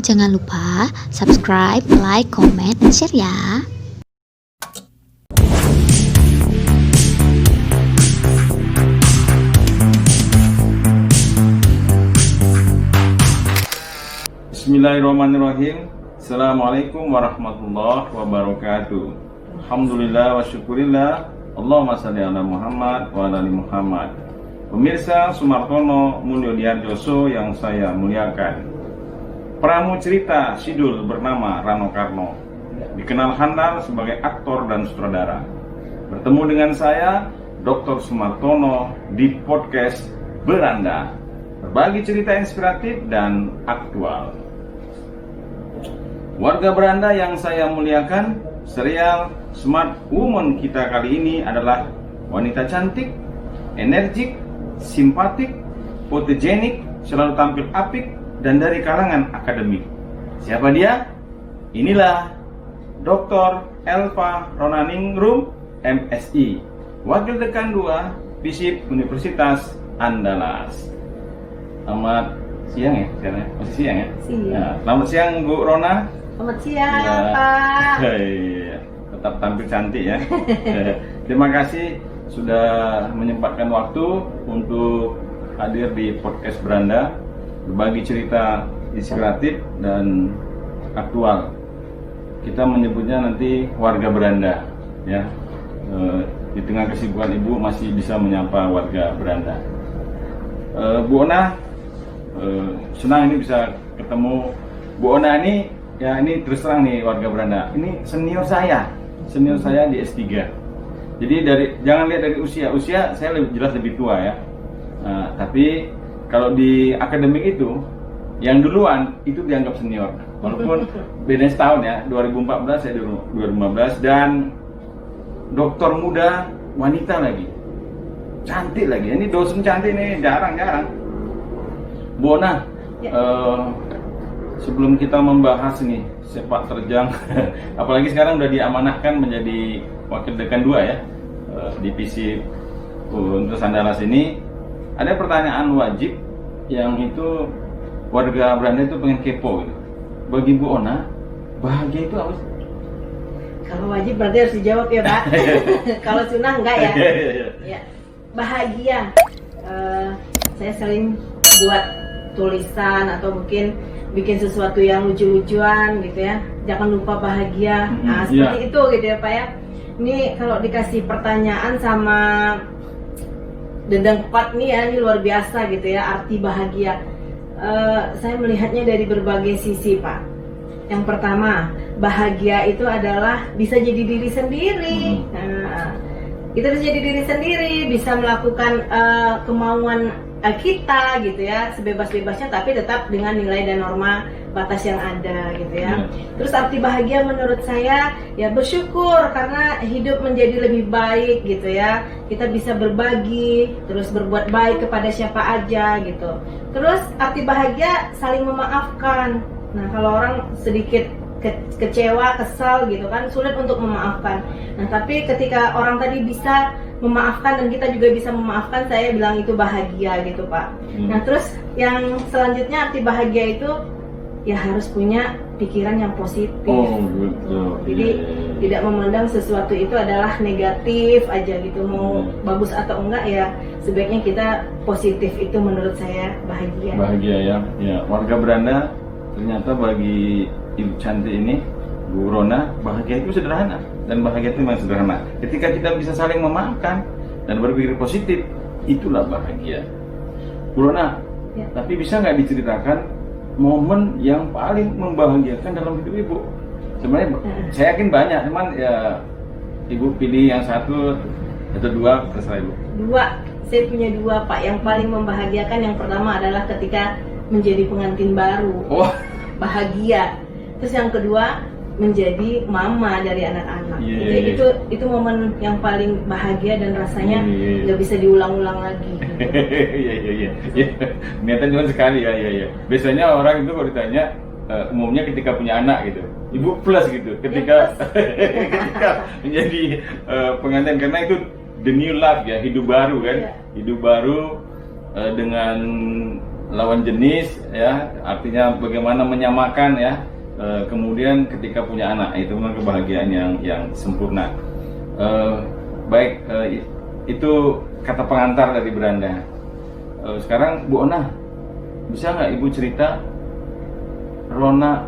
jangan lupa subscribe, like, comment, dan share ya. Bismillahirrahmanirrahim. Assalamualaikum warahmatullahi wabarakatuh. Alhamdulillah wa syukurillah. Allahumma sholli ala Muhammad wa ala ali Muhammad. Pemirsa Sumartono Mulyo Diarjoso yang saya muliakan, pramu cerita Sidul bernama Rano Karno, dikenal handal sebagai aktor dan sutradara. Bertemu dengan saya, Dr. Sumartono, di podcast Beranda, berbagi cerita inspiratif dan aktual. Warga Beranda yang saya muliakan, serial Smart Woman kita kali ini adalah wanita cantik, energik, simpatik, fotogenik, selalu tampil apik, dan dari kalangan akademik. Siapa dia? Inilah Dr. Elva Ronaningrum, MSI, Wakil Dekan 2, FISIP Universitas Andalas. Selamat siang ya, sekarang ya? Masih siang ya? Siang. Nah, selamat siang Bu Rona. Selamat siang, Ya. Pak. Iya, tetap tampil cantik ya. Terima kasih sudah menyempatkan waktu untuk hadir di podcast Beranda, berbagi cerita inspiratif dan aktual. Kita menyebutnya nanti warga Beranda ya. Di tengah kesibukan Ibu masih bisa menyapa warga Beranda. Bu Ona, senang ini bisa ketemu Bu Ona ini. Ya, ini terus terang nih warga Beranda, ini senior saya di S3. Jadi jangan lihat dari usia saya jelas lebih tua ya. Nah, tapi kalau di akademik itu yang duluan itu dianggap senior, walaupun beda setahun ya, 2014 saya 2015, dan dokter muda wanita lagi, cantik lagi. Ini dosen cantik nih, jarang-jarang. Bu Ona, Ya. Sebelum kita membahas nih sepak terjang, apalagi sekarang udah diamanahkan menjadi Wakil Dekan 2 ya, divisi Universitas Andalas ini, ada pertanyaan wajib yang itu warga Beranda itu pengen kepo gitu. Bagi Bu Ona, bahagia itu apa sih? Kalau wajib berarti harus dijawab ya, Pak. Kalau sunnah enggak ya? Ya. Bahagia. Saya sering buat tulisan atau mungkin bikin sesuatu yang lucu-lucuan gitu ya. Jangan lupa bahagia. Nah, seperti itu gitu ya, Pak ya. Ini kalau dikasih pertanyaan sama Dendang Kepat nih ya, ini luar biasa gitu ya, arti bahagia. Saya melihatnya dari berbagai sisi, Pak. Yang pertama, bahagia itu adalah bisa jadi diri sendiri. Nah, kita bisa jadi diri sendiri, bisa melakukan kemauan kita gitu ya, sebebas-bebasnya, tapi tetap dengan nilai dan norma batas yang ada gitu ya. Terus arti bahagia menurut saya ya bersyukur karena hidup menjadi lebih baik gitu ya. Kita bisa berbagi, terus berbuat baik kepada siapa aja gitu. Terus arti bahagia saling memaafkan. Nah, kalau orang sedikit kecewa, kesal gitu kan, sulit untuk memaafkan. Nah, tapi ketika orang tadi bisa memaafkan dan kita juga bisa memaafkan, saya bilang itu bahagia gitu, Pak. Nah, terus yang selanjutnya arti bahagia itu ya harus punya pikiran yang positif. Oh, betul. Jadi tidak memandang sesuatu itu adalah negatif aja gitu, mau bagus atau enggak ya sebaiknya kita positif, itu menurut saya bahagia. Bahagia ya. Ya, warga Beranda ternyata bagi ibu cantik ini, Bu Rona, bahagia itu sederhana, dan bahagia itu memang sederhana. Ketika kita bisa saling memaafkan dan berpikir positif, itulah bahagia. Bu Rona, Ya. tapi bisa nggak diceritakan momen yang paling membahagiakan dalam hidup Ibu? Sebenarnya saya yakin banyak, cuman ya Ibu pilih yang satu atau dua, terserah Ibu. Saya punya dua, Pak. Yang paling membahagiakan yang pertama adalah ketika menjadi pengantin baru. Oh. Bahagia. Terus yang kedua menjadi mama dari anak-anak. Jadi itu momen yang paling bahagia dan rasanya nggak bisa diulang-ulang lagi. Iya. Niatan cuma sekali ya. Biasanya orang itu kalau ditanya umumnya ketika punya anak gitu, Ibu plus gitu. Ketika menjadi pengantin, karena itu the new life ya, hidup baru kan, hidup baru dengan lawan jenis ya, artinya bagaimana menyamakan ya. Kemudian ketika punya anak itu memang kebahagiaan yang sempurna. Baik, itu kata pengantar dari Beranda. Sekarang Bu Ona, bisa nggak Ibu cerita Rona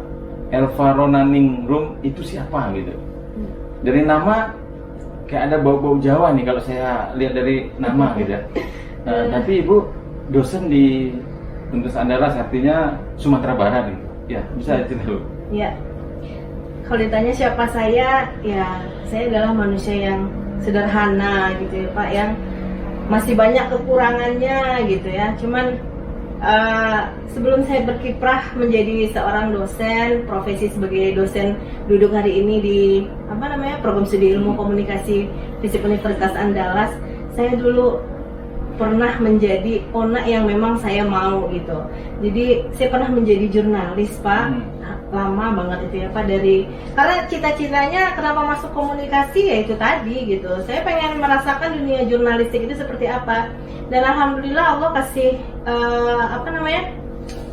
Elva Rona Ningrum itu siapa gitu? Dari nama kayak ada bau-bau Jawa nih kalau saya lihat dari nama gitu ya. Tapi Ibu dosen di Universitas Andalas, artinya Sumatera Barat gitu. Ya, bisa cerita Bu. Ya, kalau ditanya siapa saya, ya saya adalah manusia yang sederhana gitu ya Pak, yang masih banyak kekurangannya gitu ya. Cuman sebelum saya berkiprah menjadi seorang dosen, profesi sebagai dosen duduk hari ini di program studi ilmu komunikasi FISIP Universitas Andalas, saya dulu pernah menjadi Ona yang memang saya mau gitu. Jadi saya pernah menjadi jurnalis Pak. Lama banget itu ya Pak, karena cita-citanya kenapa masuk komunikasi ya itu tadi gitu. Saya pengen merasakan dunia jurnalistik itu seperti apa, dan alhamdulillah Allah kasih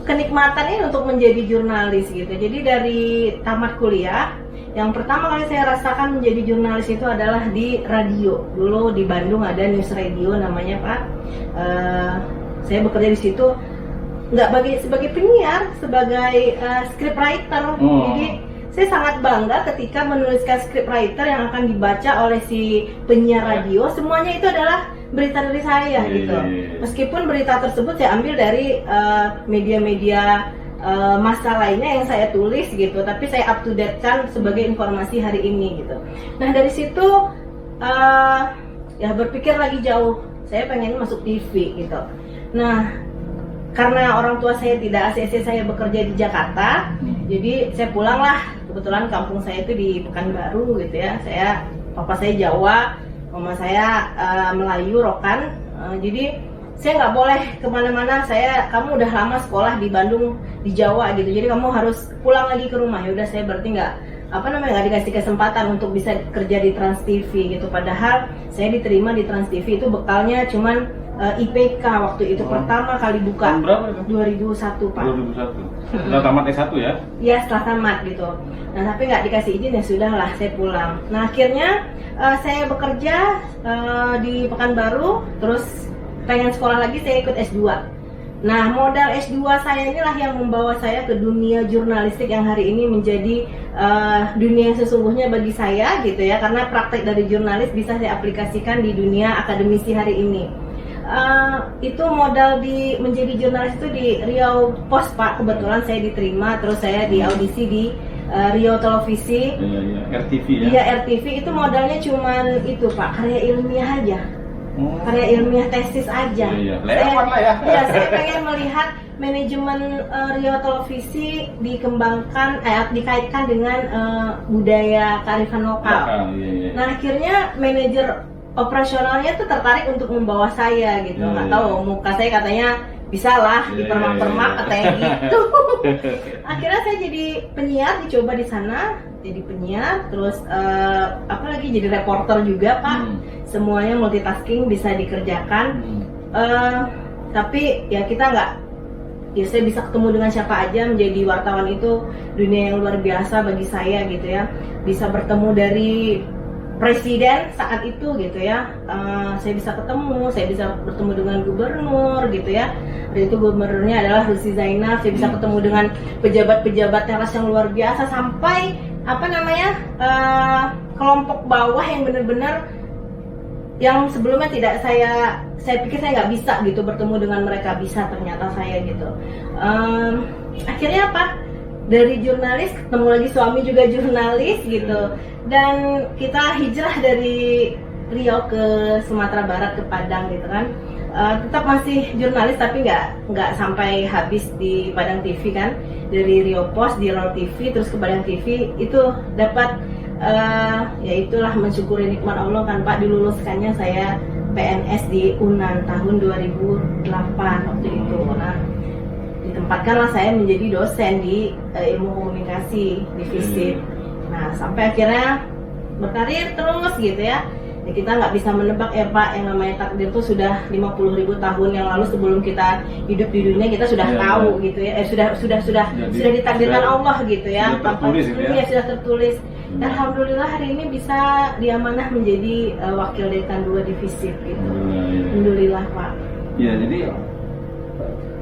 kenikmatan ini untuk menjadi jurnalis gitu. Jadi dari tamat kuliah, yang pertama kali saya rasakan menjadi jurnalis itu adalah di radio. Dulu di Bandung ada News Radio namanya Pak. Saya bekerja di situ nggak sebagai penyiar, sebagai scriptwriter. Jadi saya sangat bangga ketika menuliskan scriptwriter yang akan dibaca oleh si penyiar radio. Semuanya itu adalah berita dari saya gitu. Meskipun berita tersebut saya ambil dari media-media masa lainnya yang saya tulis gitu, tapi saya up to date kan sebagai informasi hari ini gitu. Nah dari situ ya berpikir lagi jauh, saya pengen masuk TV gitu. Nah karena orang tua saya tidak ACC, saya bekerja di Jakarta, jadi saya pulang lah. Kebetulan kampung saya itu di Pekanbaru gitu ya. Papa saya Jawa, mama saya Melayu, Rokan. Jadi saya nggak boleh kemana-mana. Kamu udah lama sekolah di Bandung, di Jawa gitu. Jadi kamu harus pulang lagi ke rumah. Ya udah, saya berarti nggak dikasih kesempatan untuk bisa kerja di Trans TV gitu. Padahal saya diterima di Trans TV itu bekalnya cuman IPK waktu itu pertama kali buka. Tahun berapa itu? 2001 Pak. 2001. Setelah tamat S1 ya? Iya, setelah tamat gitu. Nah tapi nggak dikasih izin, ya sudahlah saya pulang. Nah akhirnya saya bekerja di Pekanbaru, terus pengen sekolah lagi, saya ikut S2. Nah modal S2 saya inilah yang membawa saya ke dunia jurnalistik yang hari ini menjadi dunia yang sesungguhnya bagi saya gitu ya. Karena praktek dari jurnalis bisa saya aplikasikan di dunia akademisi hari ini. Itu modal menjadi jurnalis itu di Riau Pos Pak. Kebetulan saya diterima, terus saya di audisi di Riau Televisi. RTV ya? Iya, RTV. Itu modalnya cuman itu Pak, karya ilmiah aja. Karya ilmiah tesis aja. Lewat lah ya. Iya, saya pengen melihat manajemen Riau Televisi dikembangkan, dikaitkan dengan budaya kearifan lokal. Nah akhirnya manajer operasionalnya tuh tertarik untuk membawa saya gitu. Nggak tahu, muka saya katanya bisa lah dipermak-permak katanya gitu. Akhirnya saya jadi penyiar, dicoba di sana jadi penyiar, terus apalagi jadi reporter juga Pak. Semuanya multitasking bisa dikerjakan. Tapi ya kita nggak, ya saya bisa ketemu dengan siapa aja. Menjadi wartawan itu dunia yang luar biasa bagi saya gitu ya. Bisa bertemu dari presiden saat itu gitu ya. Saya bisa ketemu, saya bisa bertemu dengan gubernur gitu ya. Hari itu gubernurnya adalah Rusi Zainab. Saya bisa ketemu dengan pejabat-pejabat teras yang luar biasa, sampai kelompok bawah yang benar-benar yang sebelumnya tidak saya pikir saya nggak bisa gitu bertemu dengan mereka, bisa ternyata saya gitu. Akhirnya apa? Dari jurnalis ketemu lagi suami juga jurnalis gitu, dan kita hijrah dari Riau ke Sumatera Barat, ke Padang gitu kan. Tetap masih jurnalis tapi nggak sampai habis di Padang TV kan. Dari Riau Pos di Riau TV terus ke Padang TV, itu dapat ya itulah mensyukuri nikmat Allah kan Pak, diluluskannya saya PNS di UNAN tahun 2008 waktu itu. Nah ditempatkanlah saya menjadi dosen di ilmu komunikasi di FISIP. Nah sampai akhirnya berkarir terus gitu ya. Ya, kita nggak bisa menebak ya Pak, yang namanya takdir itu sudah 50.000 tahun yang lalu sebelum kita hidup di dunia kita sudah tahu gitu ya. Sudah ditakdirkan Allah gitu ya. Sudah tertulis gitu ya. Sudah tertulis. Dan alhamdulillah hari ini bisa diamanah menjadi wakil dekan 2 divisi gitu. Alhamdulillah Pak. Ya, jadi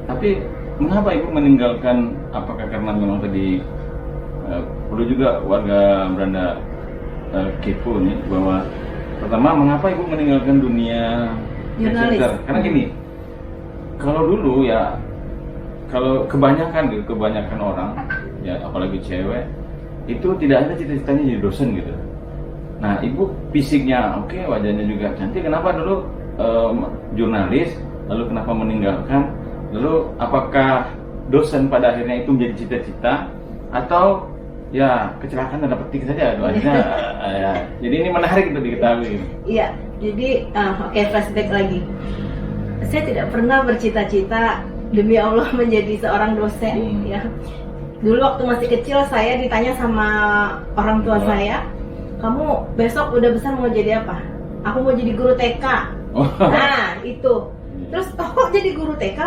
tapi mengapa Ibu meninggalkan, apakah karena memang tadi perlu juga warga Belanda kepo nih bahwa pertama mengapa Ibu meninggalkan dunia jurnalis? Karena gini, kalau dulu ya, kalau kebanyakan orang ya apalagi cewek itu tidak ada cita-citanya jadi dosen gitu. Nah Ibu fisiknya oke, wajahnya juga cantik, kenapa dulu jurnalis, lalu kenapa meninggalkan, lalu apakah dosen pada akhirnya itu menjadi cita-cita atau ya kecelakaan tanda petik saja doanya. Ya. Jadi ini menarik untuk diketahui. Iya, jadi oke, flashback lagi. Saya tidak pernah bercita-cita demi Allah menjadi seorang dosen ya. Dulu waktu masih kecil saya ditanya sama orang tua saya, kamu besok udah besar mau jadi apa? Aku mau jadi guru TK. Nah itu. Terus kok jadi guru TK?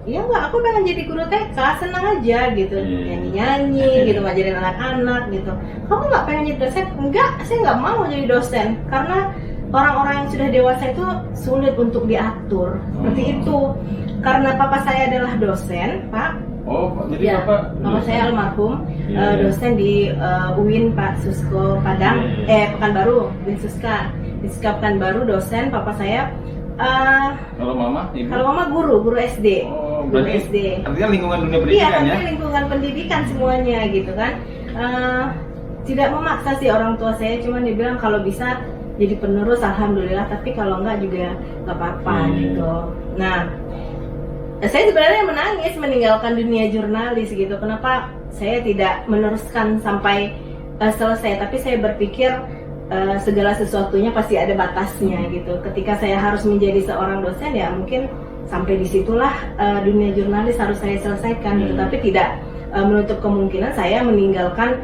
Iya enggak, aku pengen jadi guru TK, senang aja gitu, nyanyi-nyanyi gitu, ngajarin anak-anak gitu. Kamu nggak pengen jadi dosen? Enggak, saya nggak mau jadi dosen karena orang-orang yang sudah dewasa itu sulit untuk diatur, seperti itu. Karena papa saya adalah dosen, Pak. Oh, jadi ya, papa saya almarhum, dosen di UIN Pak Susko Padang, Pekanbaru, UIN Suska Pekanbaru, dosen. Papa saya. Kalau mama, ibu? Kalau mama guru SD. Oh, guru berarti SD. Artinya lingkungan dunia pendidikan ya? Iya, lingkungan pendidikan semuanya gitu kan. Tidak memaksa sih orang tua saya, cuman dibilang kalau bisa jadi penerus alhamdulillah, tapi kalau enggak juga nggak apa-apa gitu. Nah, saya sebenarnya menangis meninggalkan dunia jurnalis gitu. Kenapa saya tidak meneruskan sampai selesai? Tapi saya berpikir segala sesuatunya pasti ada batasnya gitu. Ketika saya harus menjadi seorang dosen ya mungkin sampai disitulah dunia jurnalis harus saya selesaikan gitu. Tapi tidak menutup kemungkinan saya meninggalkan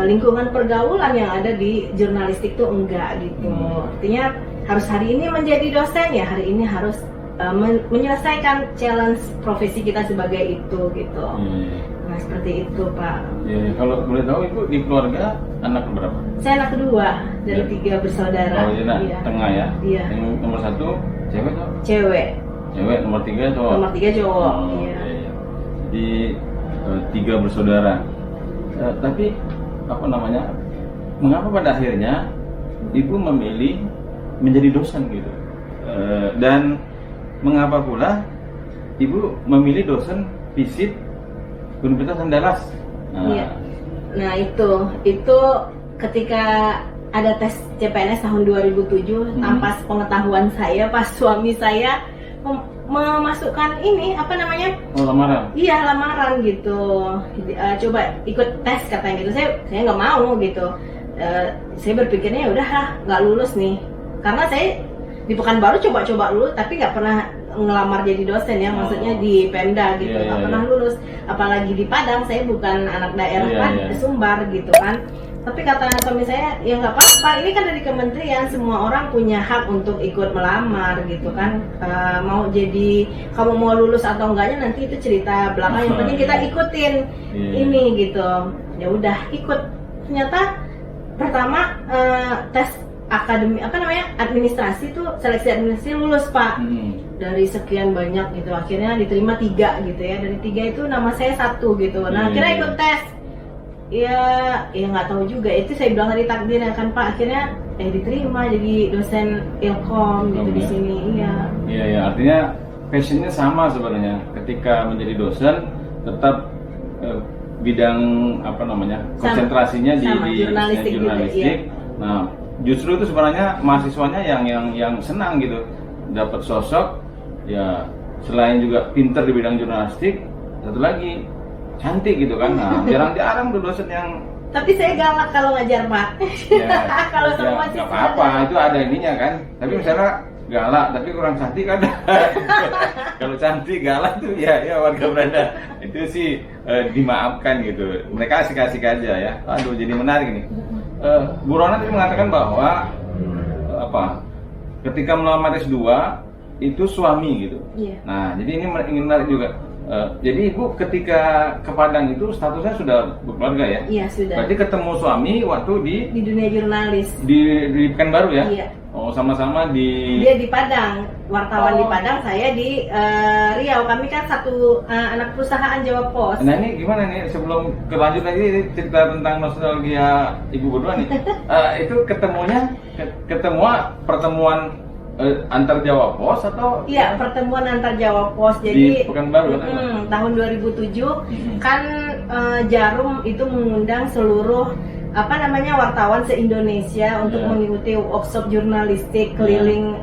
lingkungan pergaulan yang ada di jurnalistik itu enggak gitu. Artinya harus hari ini menjadi dosen ya hari ini harus menyelesaikan challenge profesi kita sebagai itu gitu. Nah seperti itu Pak. Ya, kalau boleh tahu Ibu di keluarga anak berapa? Saya anak kedua dari 3 bersaudara. Oh iya, tengah ya? Iya. Yang nomor 1 cewek atau? Cewek. Cewek, nomor 3 cowok? Nomor 3 cowok. Oh, iya. Jadi 3 bersaudara. Tapi apa namanya? Mengapa pada akhirnya Ibu memilih menjadi dosen gitu? Dan mengapa pula Ibu memilih dosen fisip Universitas Andalas? Iya. Nah itu ketika ada tes CPNS tahun 2007 tanpa pengetahuan saya, pas suami saya memasukkan ini apa namanya? Oh, lamaran. Iya, lamaran gitu. Coba ikut tes katanya gitu. Saya nggak mau gitu. Saya berpikirnya ya udahlah nggak lulus nih. Karena saya di Pekanbaru coba-coba dulu tapi nggak pernah ngelamar jadi dosen ya, maksudnya di Pemda gitu, nggak pernah lulus. Apalagi di Padang, saya bukan anak daerah Sumbar gitu kan. Tapi kata suami saya, ya nggak apa-apa, ini kan dari kementerian, semua orang punya hak untuk ikut melamar gitu kan. Mau jadi, kamu mau lulus atau enggaknya nanti itu cerita belakang, yang penting kita ikutin ini gitu. Ya udah ikut. Ternyata pertama tes akademi administrasi tuh, seleksi administrasi lulus Pak. Dari sekian banyak gitu, akhirnya diterima 3 gitu ya. Dari 3 itu nama saya 1 gitu. Nah akhirnya ikut tes. Ya nggak tahu juga, itu saya bilang tadi takdir ya kan Pak. Akhirnya diterima jadi dosen ilkom gitu di sini. Iya, artinya passionnya sama sebenarnya. Ketika menjadi dosen tetap bidang apa namanya, konsentrasinya di jurnalistik. Nah justru itu sebenarnya mahasiswanya yang senang gitu, dapat sosok ya selain juga pinter di bidang jurnalistik, satu lagi cantik gitu kan. Nah jarang-jarang tuh dosen yang. Tapi saya galak kalau ngajar Pak. Ya, kalau sama mahasiswa nggak apa-apa, itu ada ininya kan. Tapi misalnya galak tapi kurang cantik kan. Kalau cantik galak tuh ya warga Belanda itu sih dimaafkan gitu. Mereka asik-asik aja ya. Aduh jadi menarik nih. Bu Rona tadi mengatakan bahwa ketika melamar S2 itu suami gitu. Iya. Nah, jadi ini ingin menarik juga. Jadi ibu ketika ke Padang itu statusnya sudah berkeluarga ya? Iya, sudah. Berarti ketemu suami waktu Di dunia jurnalis. di Pekanbaru ya? Iya. Oh, sama-sama di Dia di Padang, wartawan di Oh. Padang, saya di Riau. Kami kan satu anak perusahaan Jawa Pos. Nah ini gimana nih, sebelum kelanjut lagi cerita tentang nostalgia ibu berdua nih. Itu pertemuan antar Jawa Pos atau Iya, pertemuan antar Jawa Pos. Di Jadi Pekanbaru kan? tahun 2007 kan Jarum itu mengundang seluruh wartawan se-Indonesia untuk Ya. mengikuti workshop jurnalistik keliling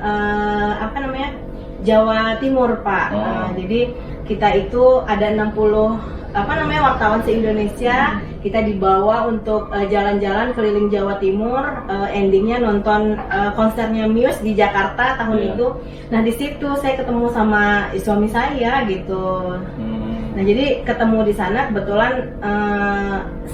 Jawa Timur, Pak. Oh. Jadi kita itu ada 60 wartawan se-Indonesia, kita dibawa untuk jalan-jalan keliling Jawa Timur, endingnya nonton konsernya Muse di Jakarta tahun Iya. itu. Nah, di situ saya ketemu sama suami saya gitu. Nah, jadi ketemu di sana kebetulan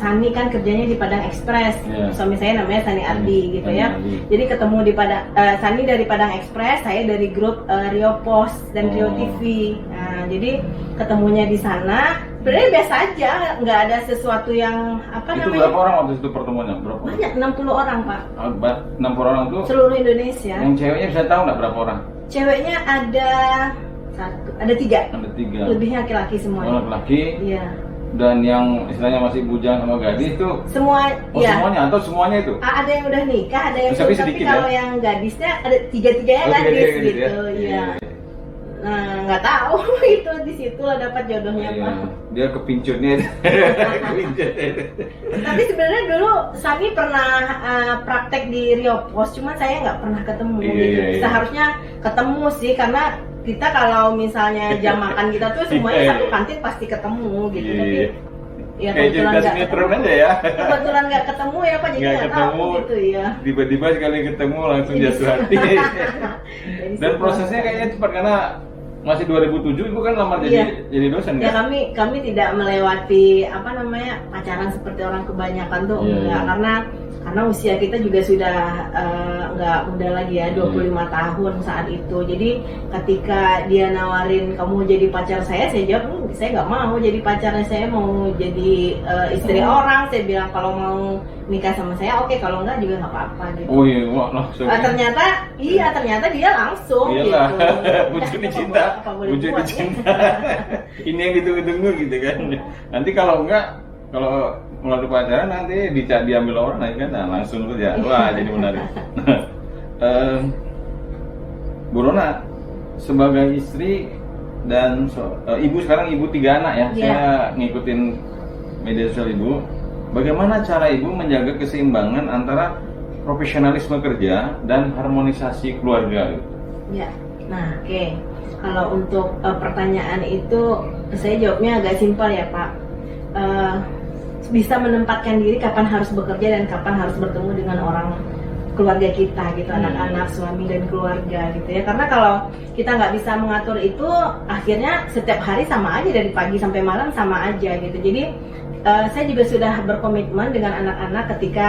Sani kan kerjanya di Padang Express. Iya. Suami saya namanya Sani Ardi gitu Sani ya. Ardi. Jadi ketemu di Padang, Sani dari Padang Express, saya dari grup Rio Pos dan Rio Oh. TV. Nah, jadi ketemunya di sana. Sebenarnya biasa aja, nggak ada sesuatu yang itu berapa orang waktu itu pertemuannya? Berapa? Banyak, 60 orang, Pak. 60 orang itu Seluruh Indonesia. yang ceweknya bisa tahu nggak berapa orang? Ceweknya ada ada 3. Ada 3. Lebihnya laki-laki Orang semuanya. laki Iya. dan yang istilahnya masih bujang sama gadis itu Semua, ya. semuanya atau semuanya itu? Ada yang udah nikah, ada yang Tapi belum, tapi sedikit kalau ya? yang gadisnya ada 3-3-nya Oh, gadis tiga-tiga gitu, ya? iya. Nah, nggak tahu itu di situ lah dapat jodohnya, Iya, Pak. dia kepincutnya. Kepincutnya itu. Tapi sebenarnya dulu Sami pernah praktek di Rio Pos, cuman saya nggak pernah ketemu Iya, gitu. iya, iya. Seharusnya ketemu sih, karena kita kalau misalnya jam makan kita tuh semuanya Iya, satu iya. kantin pasti ketemu gitu. Iya, Tapi iya. ya Kayak cerita nggak sinetron ketemu. aja ya. Kebetulan nggak ketemu ya Pak, jadi Nggak nggak tahu ketemu. gitu ya. Tiba-tiba sekali ketemu langsung Jadi- jatuh hati. Jadi Dan sebuah- prosesnya kayaknya cepat karena masih 2007 ibu kan lamar Iya. jadi dosen Ya kan? kami tidak melewati pacaran seperti orang kebanyakan tuh, Iya, enggak, iya. karena usia kita juga sudah nggak muda lagi ya, 25 Iya. tahun saat itu. Jadi ketika dia nawarin kamu jadi pacar saya jawab saya nggak mau jadi pacarnya, saya mau jadi istri orang. Saya bilang kalau mau nikah sama saya oke, kalau enggak juga nggak apa-apa gitu. Oh iya, wah langsung. Ternyata dia langsung Iyalah, gitu. bujuk dicinta, Apa boleh bujuk buat, ya? dicinta. Ini yang ditunggu-tunggu gitu kan. Nanti kalau enggak, kalau melalui pacaran nanti diambil orang nanti kan, nah, langsung saja. Wah, jadi menarik. Bu Rona, sebagai istri dan ibu, sekarang ibu 3 anak ya. Iya. Saya ngikutin media sosial ibu. Bagaimana cara ibu menjaga keseimbangan antara profesionalisme kerja dan harmonisasi keluarga? Ya, nah oke. Kalau untuk pertanyaan itu saya jawabnya agak simpel ya Pak. Bisa menempatkan diri kapan harus bekerja dan kapan harus bertemu dengan orang keluarga kita gitu, anak-anak, suami dan keluarga gitu ya. Karena kalau kita nggak bisa mengatur itu, akhirnya setiap hari sama aja, dari pagi sampai malam sama aja gitu. Jadi saya juga sudah berkomitmen dengan anak-anak ketika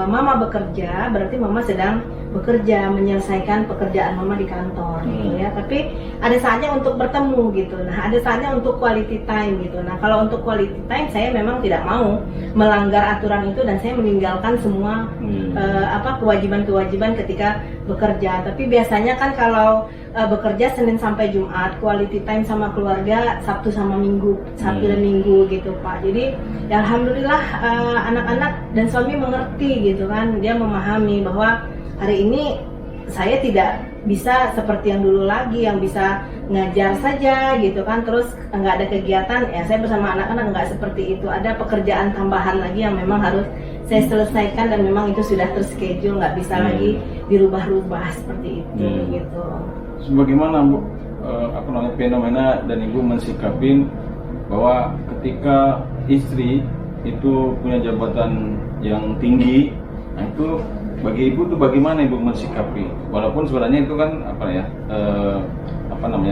mama bekerja, berarti mama sedang bekerja menyelesaikan pekerjaan mama di kantor gitu ya. Tapi ada saatnya untuk bertemu gitu. Nah, ada saatnya untuk quality time gitu. Nah, kalau untuk quality time saya memang tidak mau melanggar aturan itu dan saya meninggalkan semua kewajiban-kewajiban ketika bekerja. Tapi biasanya kan kalau bekerja Senin sampai Jumat, quality time sama keluarga Sabtu sama Minggu, Sabtu dan Minggu gitu Pak. Jadi ya alhamdulillah anak-anak dan suami mengerti gitu kan, dia memahami bahwa hari ini saya tidak bisa seperti yang dulu lagi, yang bisa ngajar saja gitu kan, terus nggak ada kegiatan, ya saya bersama anak-anak nggak seperti itu, ada pekerjaan tambahan lagi yang memang harus saya selesaikan dan memang itu sudah terschedule, nggak bisa lagi dirubah-rubah seperti itu gitu. Sebagaimana Bu, fenomena dan ibu mensikapin bahwa ketika istri itu punya jabatan yang tinggi, nah itu bagi ibu tuh bagaimana ibu mensikapi? Walaupun sebenarnya itu kan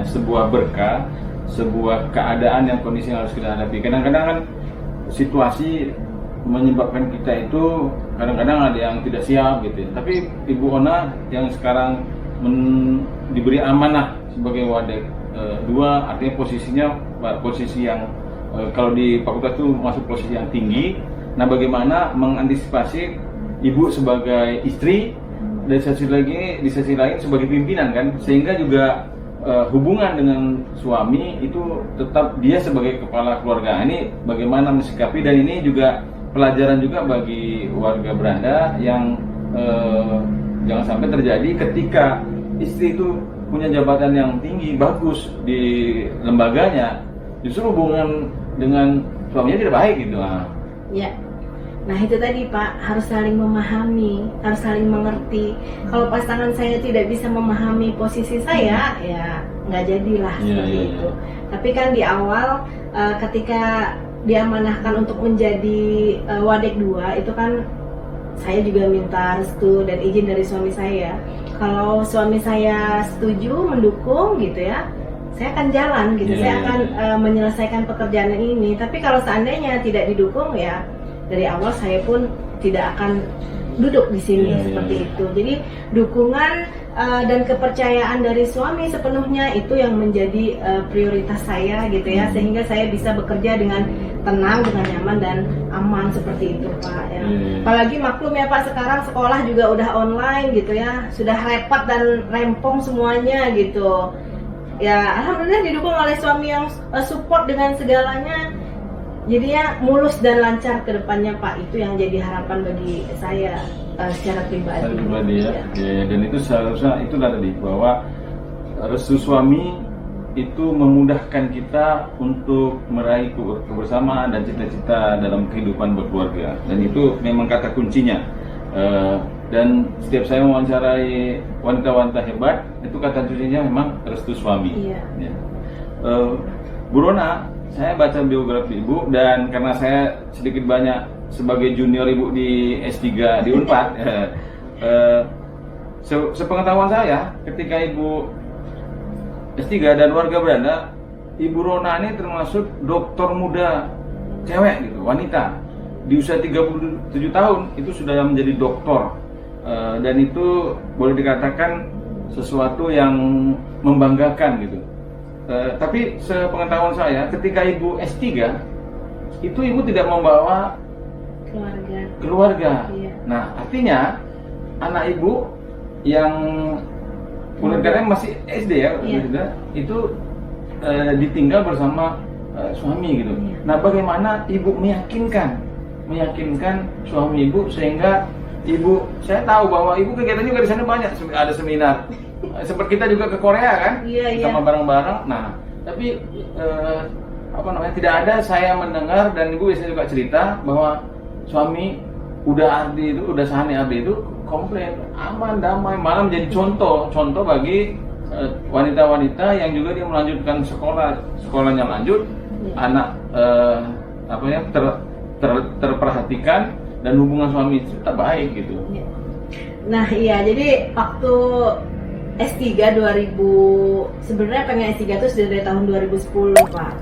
sebuah berkah, sebuah keadaan yang kondisi yang harus kita hadapi. Kadang-kadang kan situasi menyebabkan kita itu kadang-kadang ada yang tidak siap gitu. Tapi Ibu Ona yang sekarang diberi amanah sebagai wadah dua, artinya posisinya posisi yang kalau di fakultas itu masuk posisi yang tinggi. Nah, bagaimana mengantisipasi ibu sebagai istri dan di sisi lain sebagai pimpinan kan, sehingga juga hubungan dengan suami itu tetap dia sebagai kepala keluarga. Ini bagaimana mensikapi, dan ini juga pelajaran juga bagi warga Beranda yang jangan sampai terjadi ketika istri itu punya jabatan yang tinggi bagus di lembaganya, justru hubungan dengan suaminya tidak baik gitu. Ya. Nah itu tadi Pak, harus saling memahami, harus saling mengerti. Kalau pasangan saya tidak bisa memahami posisi saya, ya nggak jadilah seperti itu. Tapi kan di awal ketika diamanahkan untuk menjadi wadek 2, itu kan saya juga minta restu dan izin dari suami saya. Kalau suami saya setuju, mendukung gitu ya, saya akan jalan gitu, saya akan menyelesaikan pekerjaan ini. Tapi kalau seandainya tidak didukung, ya dari awal saya pun tidak akan duduk di sini seperti itu. Jadi dukungan dan kepercayaan dari suami sepenuhnya itu yang menjadi prioritas saya gitu ya, sehingga saya bisa bekerja dengan tenang, dengan nyaman dan aman seperti itu Pak ya. Apalagi maklum ya Pak, sekarang sekolah juga udah online gitu ya, sudah repot dan rempong semuanya gitu. Ya alhamdulillah didukung oleh suami yang support dengan segalanya. Jadinya mulus dan lancar ke depannya Pak, itu yang jadi harapan bagi saya secara pribadi. Secara pribadi ya. Dan itu seharusnya itulah tadi, bahwa restu suami itu memudahkan kita untuk meraih kebersamaan dan cita-cita dalam kehidupan berkeluarga, dan itu memang kata kuncinya. Dan setiap saya mewawancarai wanita-wanita hebat, itu kata kuncinya memang restu suami. Iya. Ya. Bu Rona, saya baca biografi Ibu, dan karena saya sedikit banyak sebagai junior Ibu di S3 di Unpad, sepengetahuan saya ketika Ibu S3 dan warga Belanda, Ibu Rona ini termasuk dokter muda cewek gitu, wanita. Di usia 37 tahun itu sudah menjadi doktor, dan itu boleh dikatakan sesuatu yang membanggakan gitu. Tapi sepengetahuan saya, ketika Ibu S3 itu Ibu tidak membawa keluarga. Iya. Nah, artinya anak Ibu yang kuliahnya masih SD ya, itu ditinggal bersama suami gitu. Iya. Nah, bagaimana Ibu meyakinkan suami Ibu sehingga Ibu, saya tahu bahwa Ibu kegiatan juga di sana banyak, ada seminar. Seperti kita juga ke Korea kan, sama bareng-bareng. Nah, tapi tidak ada saya mendengar, dan Ibu biasanya juga cerita bahwa suami udah Sahani Ardi itu komplain, aman, damai, malah menjadi contoh bagi wanita-wanita yang juga dia melanjutkan sekolahnya lanjut, anak terperhatikan, dan hubungan suami itu tetap baik gitu. Nah iya, jadi waktu S3 sebenarnya pengen S3 itu sudah dari tahun 2010 Pak.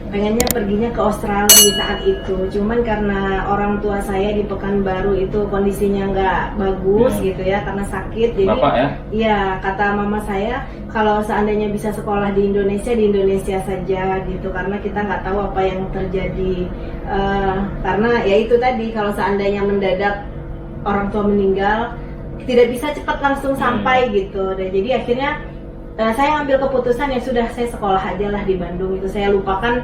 Pengennya perginya ke Australia saat itu, cuman karena orang tua saya di Pekanbaru itu kondisinya nggak bagus gitu ya, karena sakit. Jadi Bapak ya? Iya, kata mama saya kalau seandainya bisa sekolah di Indonesia saja gitu, karena kita nggak tahu apa yang terjadi. Karena ya itu tadi, kalau seandainya mendadak orang tua meninggal, tidak bisa cepat langsung sampai gitu. Dan jadi akhirnya saya ambil keputusan, ya sudah, saya sekolah aja lah di Bandung itu. Saya lupakan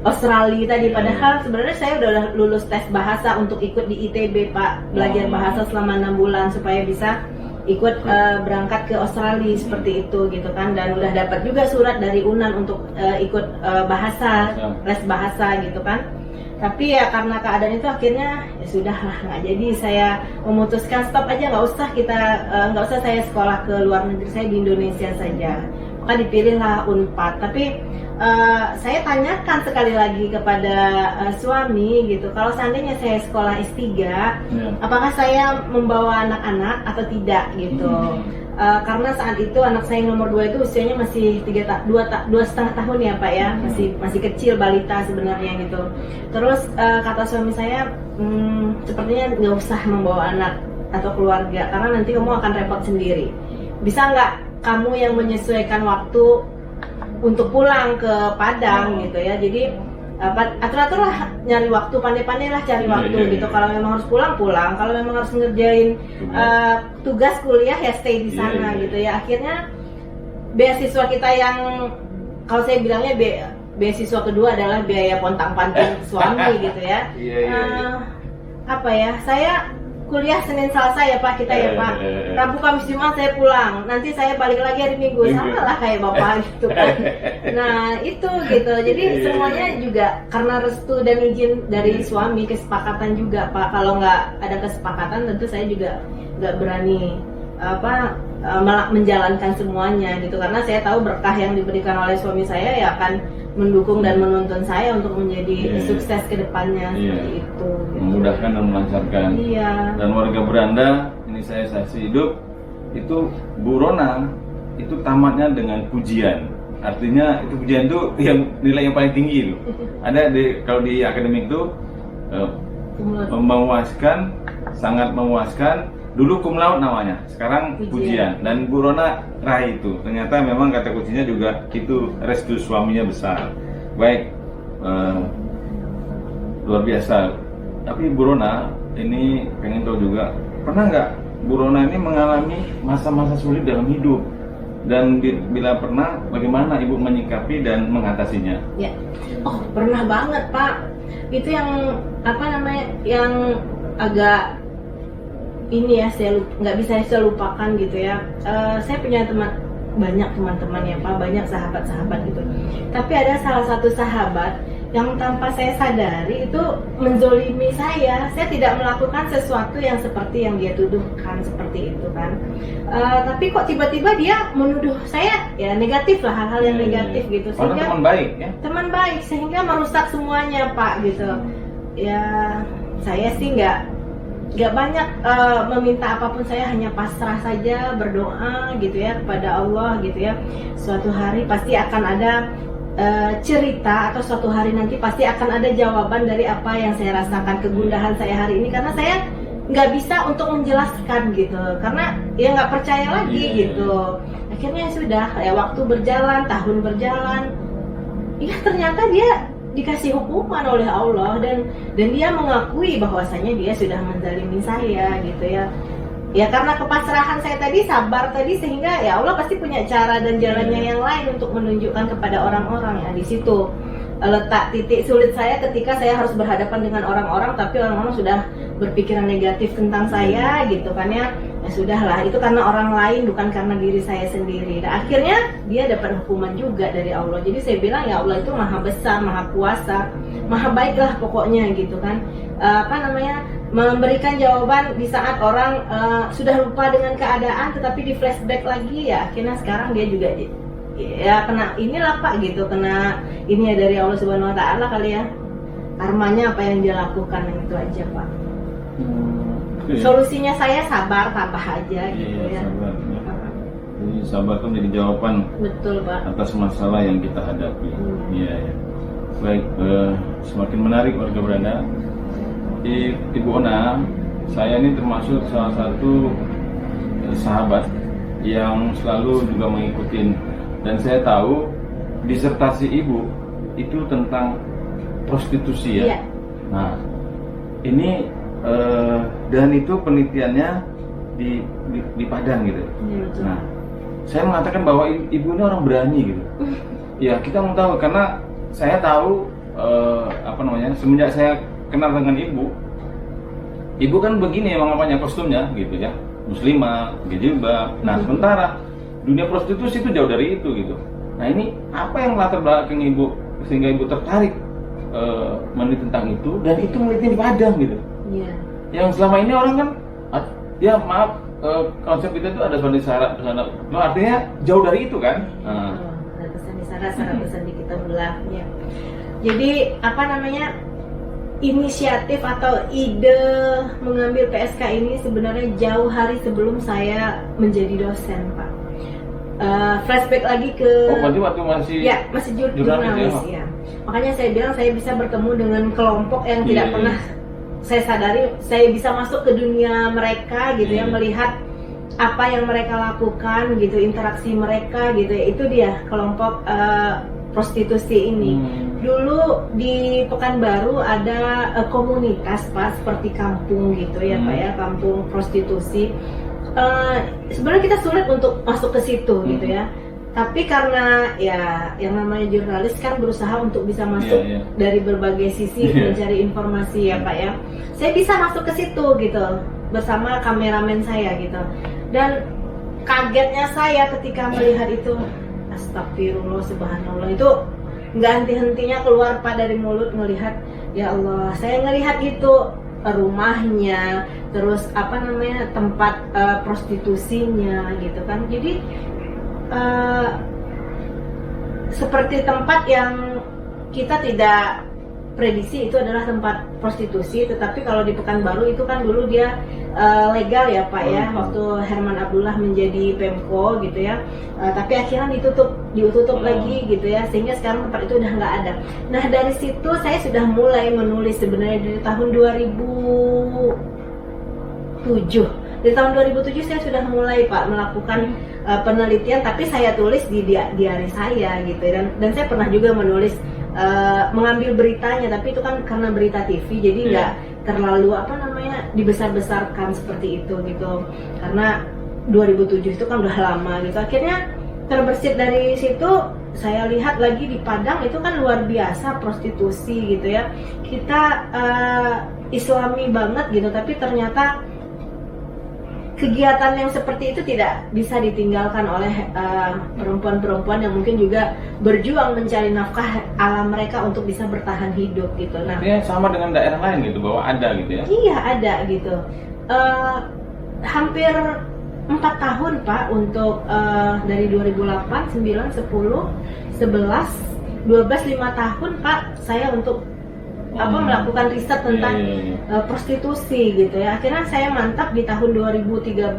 Australia tadi, padahal sebenarnya saya udah lulus tes bahasa untuk ikut di ITB Pak, belajar bahasa selama 6 bulan supaya bisa ikut berangkat ke Australia seperti itu gitu kan. Dan udah dapat juga surat dari UNAN untuk ikut bahasa, les bahasa gitu kan. Tapi ya karena keadaan itu akhirnya ya sudahlah, nggak jadi. Saya memutuskan stop aja, nggak usah saya sekolah ke luar negeri, saya di Indonesia saja. Maka dipilihlah Unpad. Tapi saya tanyakan sekali lagi kepada suami gitu, kalau seandainya saya sekolah S3, apakah saya membawa anak-anak atau tidak gitu. Karena saat itu anak saya yang nomor 2 itu usianya masih 2,5 tahun ya Pak ya, masih kecil, balita sebenarnya gitu. Terus kata suami saya, sepertinya nggak usah membawa anak atau keluarga, karena nanti kamu akan repot sendiri. Bisa nggak kamu yang menyesuaikan waktu untuk pulang ke Padang gitu ya. Jadi atur-atur lah, nyari waktu, pandai-pandai lah cari waktu gitu. Kalau memang harus pulang, kalau memang harus ngerjain tugas kuliah ya stay di sana gitu ya. Akhirnya beasiswa kita yang kalau saya bilangnya beasiswa kedua adalah biaya pontang-panting suami gitu ya. Apa ya, saya kuliah Senin Selasa ya Pak, kita ya Pak. Rabu Kamis Jumat saya pulang. Nanti saya balik lagi hari Minggu, sama lah kayak Bapak gitu kan. Nah itu gitu. Jadi semuanya juga karena restu dan izin dari suami, kesepakatan juga Pak. Kalau nggak ada kesepakatan tentu saya juga nggak berani menjalankan semuanya gitu. Karena saya tahu berkah yang diberikan oleh suami saya ya akan mendukung dan menuntun saya untuk menjadi sukses ke depannya seperti itu gitu. Memudahkan dan melancarkan. Dan warga Beranda, ini saya saksi hidup, itu Bu Rona itu tamatnya dengan pujian. Artinya itu pujian itu yang nilai yang paling tinggi loh. Ada kalau di akademik itu memuaskan, sangat memuaskan. Dulu cum laude namanya, sekarang pujian. Dan Bu Rona raih itu. Ternyata memang kata kuncinya juga itu restu suaminya besar. Baik, luar biasa. Tapi Bu Rona ini pengen tahu juga, pernah nggak Bu Rona ini mengalami masa-masa sulit dalam hidup? Dan bila pernah, bagaimana Ibu menyikapi dan mengatasinya? Ya, pernah banget Pak. Itu yang yang agak ini ya, saya nggak bisa saya lupakan gitu ya. Saya punya banyak teman-teman ya Pak, banyak sahabat-sahabat gitu. Tapi ada salah satu sahabat yang tanpa saya sadari itu menzolimi saya. Saya tidak melakukan sesuatu yang seperti yang dia tuduhkan seperti itu kan. Tapi kok tiba-tiba dia menuduh saya ya negatif lah, hal-hal yang negatif gitu. Sehingga teman baik ya? Teman baik, sehingga merusak semuanya Pak gitu. Ya saya sih nggak banyak meminta apapun, saya hanya pasrah saja, berdoa gitu ya kepada Allah gitu ya. Suatu hari pasti akan ada cerita, atau suatu hari nanti pasti akan ada jawaban dari apa yang saya rasakan, kegundahan saya hari ini, karena saya nggak bisa untuk menjelaskan gitu, karena ya nggak percaya lagi gitu. Akhirnya sudah ya, waktu berjalan, tahun berjalan, ya ternyata dia dikasih hukuman oleh Allah, dan dia mengakui bahwasanya dia sudah menzalimi saya gitu ya. Ya karena kepasrahan saya tadi, sabar tadi, sehingga ya Allah pasti punya cara dan jalannya yang lain untuk menunjukkan kepada orang-orang ya. Di situ letak titik sulit saya ketika saya harus berhadapan dengan orang-orang, tapi orang-orang sudah berpikiran negatif tentang saya gitu kan ya. Ya sudahlah, itu karena orang lain, bukan karena diri saya sendiri. Dan akhirnya dia dapat hukuman juga dari Allah. Jadi saya bilang ya Allah itu maha besar, maha kuasa, maha baiklah pokoknya gitu kan. Memberikan jawaban di saat orang sudah lupa dengan keadaan, tetapi di flashback lagi ya akhirnya sekarang dia juga ya kena inilah Pak gitu, kena ini ya dari Allah Subhanahu Wa Taala kali ya, karmanya apa yang dia lakukan, itu aja Pak. Solusinya saya sabar, tabah aja gitu ya. Sabar, ya. Jadi sabar itu menjadi jawaban, betul Pak, atas masalah yang kita hadapi. Iya ya. Baik, semakin menarik warga Beranda. Ibu Ona, saya ini termasuk salah satu sahabat yang selalu juga mengikuti, dan saya tahu disertasi Ibu itu tentang prostitusi ya. Nah, ini dan itu penelitiannya di Padang gitu. Nah, saya mengatakan bahwa Ibu ini orang berani gitu. Ya, kita mau tahu karena saya tahu semenjak saya kenal dengan Ibu kan begini emang apanya kostumnya gitu ya, muslimah, berjilbab. Nah sementara dunia prostitusi itu jauh dari itu gitu. Nah ini apa yang latar belakang Ibu sehingga Ibu tertarik meneliti tentang itu, dan itu meneliti di Padang gitu. Yang selama ini orang kan ya maaf, konsep kita itu ada sandi syarat, artinya jauh dari itu kan. Ada sandi syarat, syarat sandi kita belah ya. Jadi inisiatif atau ide mengambil PSK ini sebenarnya jauh hari sebelum saya menjadi dosen Pak. Flashback lagi ke berarti waktu masih jurnalis ya. Makanya saya bilang saya bisa bertemu dengan kelompok yang tidak pernah saya sadari, saya bisa masuk ke dunia mereka gitu ya, melihat apa yang mereka lakukan gitu, interaksi mereka gitu ya, itu dia kelompok prostitusi ini. Dulu di Pekanbaru ada komunitas Pak, seperti kampung gitu ya Pak ya, kampung prostitusi. Sebenarnya kita sulit untuk masuk ke situ gitu ya. Tapi karena ya yang namanya jurnalis kan berusaha untuk bisa masuk dari berbagai sisi mencari informasi ya Pak ya. Saya bisa masuk ke situ gitu bersama kameramen saya gitu. Dan kagetnya saya ketika melihat itu, astagfirullah, subhanallah, itu nggak henti-hentinya keluar Pak dari mulut ngelihat, ya Allah, saya ngelihat itu rumahnya, terus apa namanya tempat prostitusinya gitu kan. Jadi seperti tempat yang kita tidak prediksi itu adalah tempat prostitusi, tetapi kalau di Pekanbaru itu kan dulu dia legal ya Pak ya, waktu Herman Abdullah menjadi Pemko gitu ya, tapi akhirnya ditutup lagi gitu ya, sehingga sekarang tempat itu udah nggak ada. Nah dari situ saya sudah mulai menulis sebenarnya dari tahun 2007. Dari tahun 2007 saya sudah mulai Pak melakukan penelitian, tapi saya tulis di diari saya gitu, dan saya pernah juga menulis mengambil beritanya, tapi itu kan karena berita TV jadi nggak terlalu apa namanya dibesar-besarkan seperti itu gitu, karena 2007 itu kan udah lama gitu. Akhirnya terbersit dari situ, saya lihat lagi di Padang itu kan luar biasa prostitusi gitu ya, kita Islami banget gitu, tapi ternyata kegiatan yang seperti itu tidak bisa ditinggalkan oleh perempuan-perempuan yang mungkin juga berjuang mencari nafkah ala mereka untuk bisa bertahan hidup gitu. Nah, dia sama dengan daerah lain gitu, bahwa ada gitu ya? Iya ada gitu. Hampir 4 tahun Pak untuk dari 2008, 9, 10, 11, 12, 5 tahun Pak saya untuk melakukan riset tentang prostitusi gitu ya. Akhirnya saya mantap di tahun 2013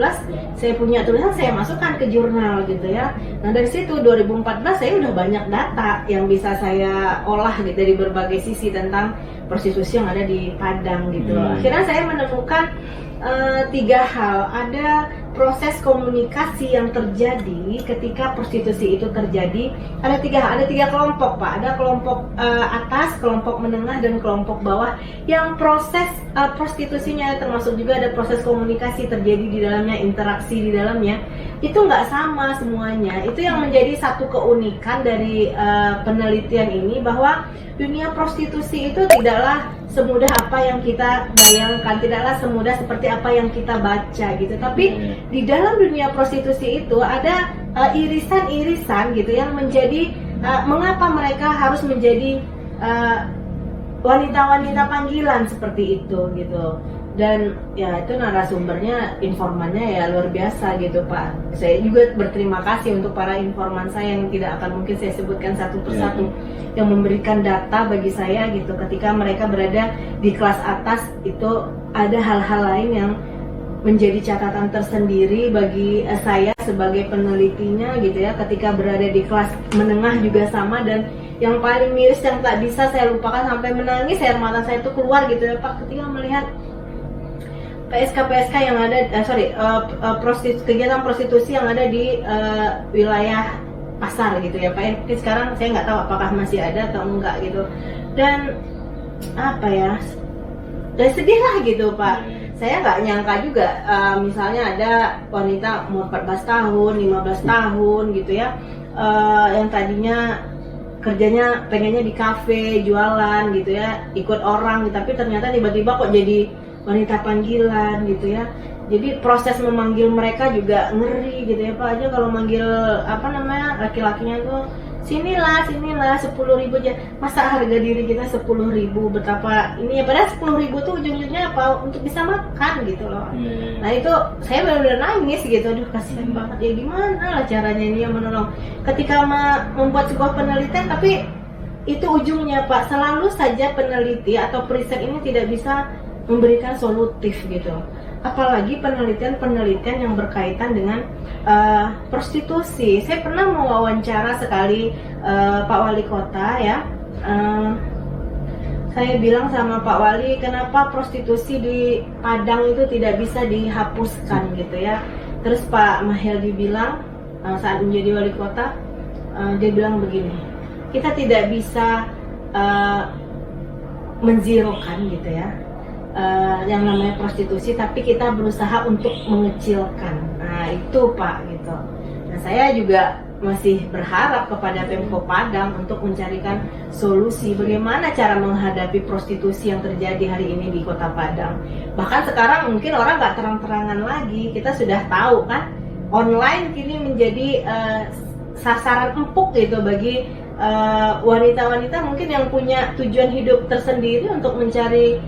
saya punya tulisan, saya masukkan ke jurnal gitu ya. Nah dari situ 2014 saya udah banyak data yang bisa saya olah gitu dari berbagai sisi tentang prostitusi yang ada di Padang gitu. Akhirnya saya menemukan 3 hal. Ada proses komunikasi yang terjadi ketika prostitusi itu terjadi. Ada 3 kelompok Pak. Ada kelompok atas, kelompok menengah, dan kelompok bawah. Yang proses prostitusinya, termasuk juga ada proses komunikasi terjadi di dalamnya, interaksi di dalamnya, itu nggak sama semuanya. Itu yang menjadi satu keunikan dari penelitian ini, bahwa dunia prostitusi itu tidaklah semudah apa yang kita bayangkan, tidaklah semudah seperti apa yang kita baca gitu. Tapi di dalam dunia prostitusi itu ada irisan-irisan gitu yang menjadi mengapa mereka harus menjadi wanita-wanita panggilan seperti itu gitu. Dan ya itu narasumbernya, informannya ya luar biasa gitu Pak. Saya juga berterima kasih untuk para informan saya yang tidak akan mungkin saya sebutkan satu persatu, yang memberikan data bagi saya gitu. Ketika mereka berada di kelas atas itu ada hal-hal lain yang menjadi catatan tersendiri bagi saya sebagai penelitinya gitu ya. Ketika berada di kelas menengah juga sama, dan yang paling miris yang tak bisa saya lupakan sampai menangis, air mata saya itu keluar gitu ya Pak, ketika melihat PSK yang ada, kegiatan prostitusi yang ada di wilayah pasar gitu ya Pak. Sekarang saya nggak tahu apakah masih ada atau enggak gitu. Dan apa ya, dan sedih lah gitu Pak. Saya nggak nyangka juga, misalnya ada wanita umur 14 tahun, 15 tahun gitu ya, yang tadinya kerjanya pengennya di kafe, jualan gitu ya, ikut orang, tapi ternyata tiba-tiba kok jadi wanita panggilan gitu ya. Jadi proses memanggil mereka juga ngeri gitu ya Pak. Aja kalau manggil laki-lakinya tuh sinilah 10.000 aja. Masa harga diri kita 10.000, betapa ini ya, padahal 10.000 tuh ujung-ujungnya apa? Untuk bisa makan gitu loh. Nah itu saya benar-benar nangis gitu. Aduh kasihan banget ya, gimana lah caranya ini yang menolong. Ketika membuat sebuah penelitian, tapi itu ujungnya Pak, selalu saja peneliti atau periset ini tidak bisa memberikan solutif gitu, apalagi penelitian-penelitian yang berkaitan dengan prostitusi. Saya pernah mewawancara sekali Pak Wali Kota ya. Saya bilang sama Pak Wali, kenapa prostitusi di Padang itu tidak bisa dihapuskan gitu ya. Terus Pak Mahyildi bilang saat menjadi wali kota, dia bilang begini, kita tidak bisa menzirokan gitu ya yang namanya prostitusi, tapi kita berusaha untuk mengecilkan. Nah itu Pak gitu. Nah saya juga masih berharap kepada Pemko Padang untuk mencarikan solusi bagaimana cara menghadapi prostitusi yang terjadi hari ini di Kota Padang. Bahkan sekarang mungkin orang nggak terang-terangan lagi, kita sudah tahu kan online kini menjadi sasaran empuk gitu bagi wanita-wanita mungkin yang punya tujuan hidup tersendiri untuk mencari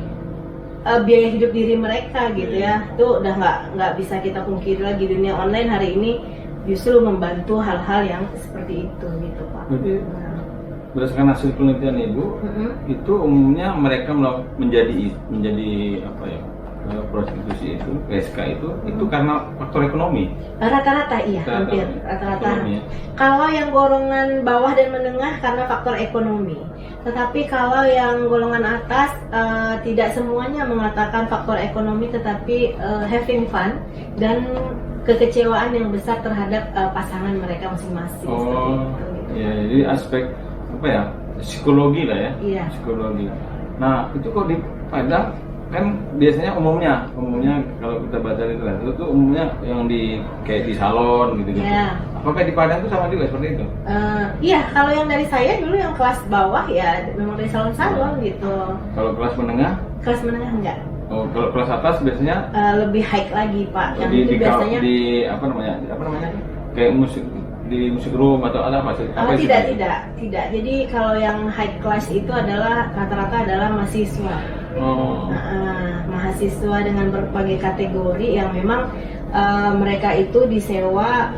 biaya hidup diri mereka gitu ya. Itu udah nggak bisa kita pungkiri lagi, dunia online hari ini justru membantu hal-hal yang seperti itu gitu Pak. Berarti berdasarkan hasil penelitian Ibu, itu umumnya mereka menjadi apa ya, prostitusi itu, PSK itu karena faktor ekonomi. Rata-rata iya, hampir rata-rata. Ya? Kalau yang golongan bawah dan menengah karena faktor ekonomi. Tetapi kalau yang golongan atas tidak semuanya mengatakan faktor ekonomi, tetapi having fun dan kekecewaan yang besar terhadap pasangan mereka masing-masing. Oh, ya, jadi aspek apa ya, psikologi lah ya. Iya. Psikologi. Nah itu kok di Padang kan biasanya umumnya kalau kita baca literatur itu umumnya yang kayak di salon gitu. Iya. Apakah di Padang itu sama juga seperti itu? Iya, kalau yang dari saya dulu yang kelas bawah ya memang dari salon-salon gitu. Kalau kelas menengah? Kelas menengah enggak. Oh, kalau kelas atas biasanya lebih high lagi Pak. Yang itu di biasanya apa namanya? Kayak di musik room atau apa sih? Tidak. Jadi kalau yang high class itu adalah rata-rata adalah mahasiswa. Oh. Mahasiswa dengan berbagai kategori yang memang mereka itu disewa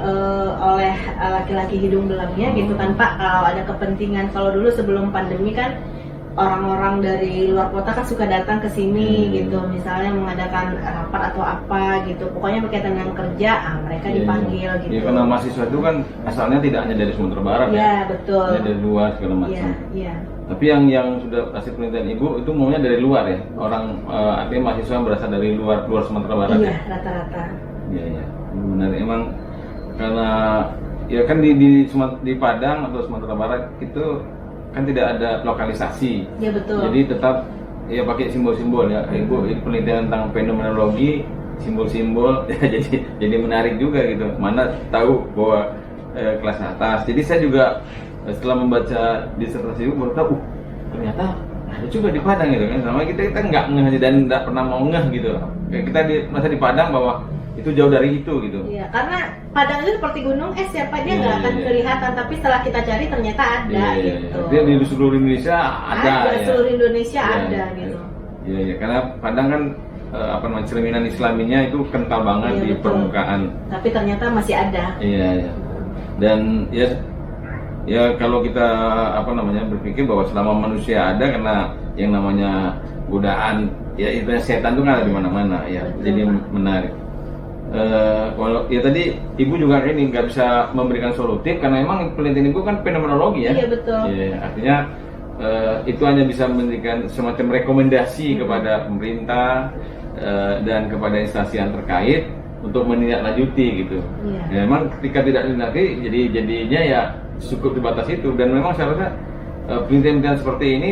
oleh laki-laki hidung belangnya gitu kan Pak. Kalau ada kepentingan, kalau dulu sebelum pandemi kan orang-orang dari luar kota kan suka datang ke sini gitu, misalnya mengadakan rapat atau apa gitu, pokoknya berkaitan dengan kerja, mereka dipanggil gitu. Iya, karena mahasiswa itu kan asalnya tidak hanya dari Sumatera Barat ya. Betul. Dari luar segala macam. Iya. Tapi yang sudah hasil penelitian Ibu itu maunya dari luar ya, orang artinya mahasiswa yang berasal dari luar Sumatera Barat. Iya, rata-rata. Iya, benar. Emang karena ya kan di Padang atau Sumatera Barat itu kan tidak ada lokalisasi. Ya betul. Jadi tetap ya pakai simbol-simbol ya. Ibu penelitian tentang fenomenologi, simbol-simbol jadi menarik juga gitu. Mana tahu bahwa kelas atas. Jadi saya juga setelah membaca disertasi Ibu baru tahu ternyata ada juga di Padang gitu kan. Sama kita nggak ngeh dan nggak pernah mau ngeh gitu. Kayak kita masa di Padang bahwa itu jauh dari itu gitu. Iya, karena Padang itu seperti gunung es ya Pak, dia nggak akan kelihatan, tapi setelah kita cari ternyata ada gitu. Dia di seluruh Indonesia ada ya. Seluruh Indonesia ada gitu. Iya, karena Padang kan apa namanya, cerminan Islaminya itu kental banget di betul. permukaan. Tapi ternyata masih ada. Iya. Dan ya kalau kita apa namanya berpikir bahwa selama manusia ada, karena yang namanya godaan ya itu setan itu kan ada di mana-mana ya. Betul, jadi Pak. menarik. Kalau ya tadi Ibu juga ini nggak bisa memberikan solutif karena emang penelitian Ibu kan fenomenologi ya. Iya betul. Iya, artinya itu hanya bisa memberikan semacam rekomendasi kepada pemerintah dan kepada instansi yang terkait untuk menindaklanjuti gitu. Iya. Ya, memang ketika tidak ditindaklanjuti jadinya ya cukup di batas itu, dan memang seharusnya penelitian-penelitian seperti ini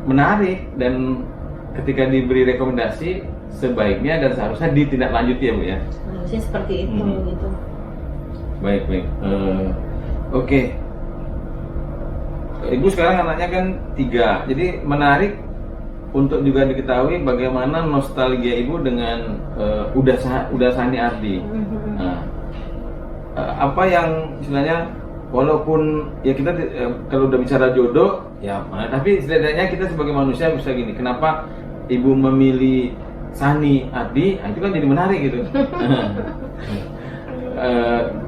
menarik dan ketika diberi rekomendasi sebaiknya dan seharusnya ditindaklanjuti ya Bu ya. Harusnya seperti itu gitu. Baik. Oke. Ibu sekarang anaknya kan 3, jadi menarik untuk juga diketahui bagaimana nostalgia Ibu dengan Uda Sani Ardi. Nah, apa yang istilahnya, walaupun ya kita kalau udah bicara jodoh ya, tapi setidaknya kita sebagai manusia bisa gini, kenapa Ibu memilih Sani Ardi? Nah, itu kan jadi menarik gitu.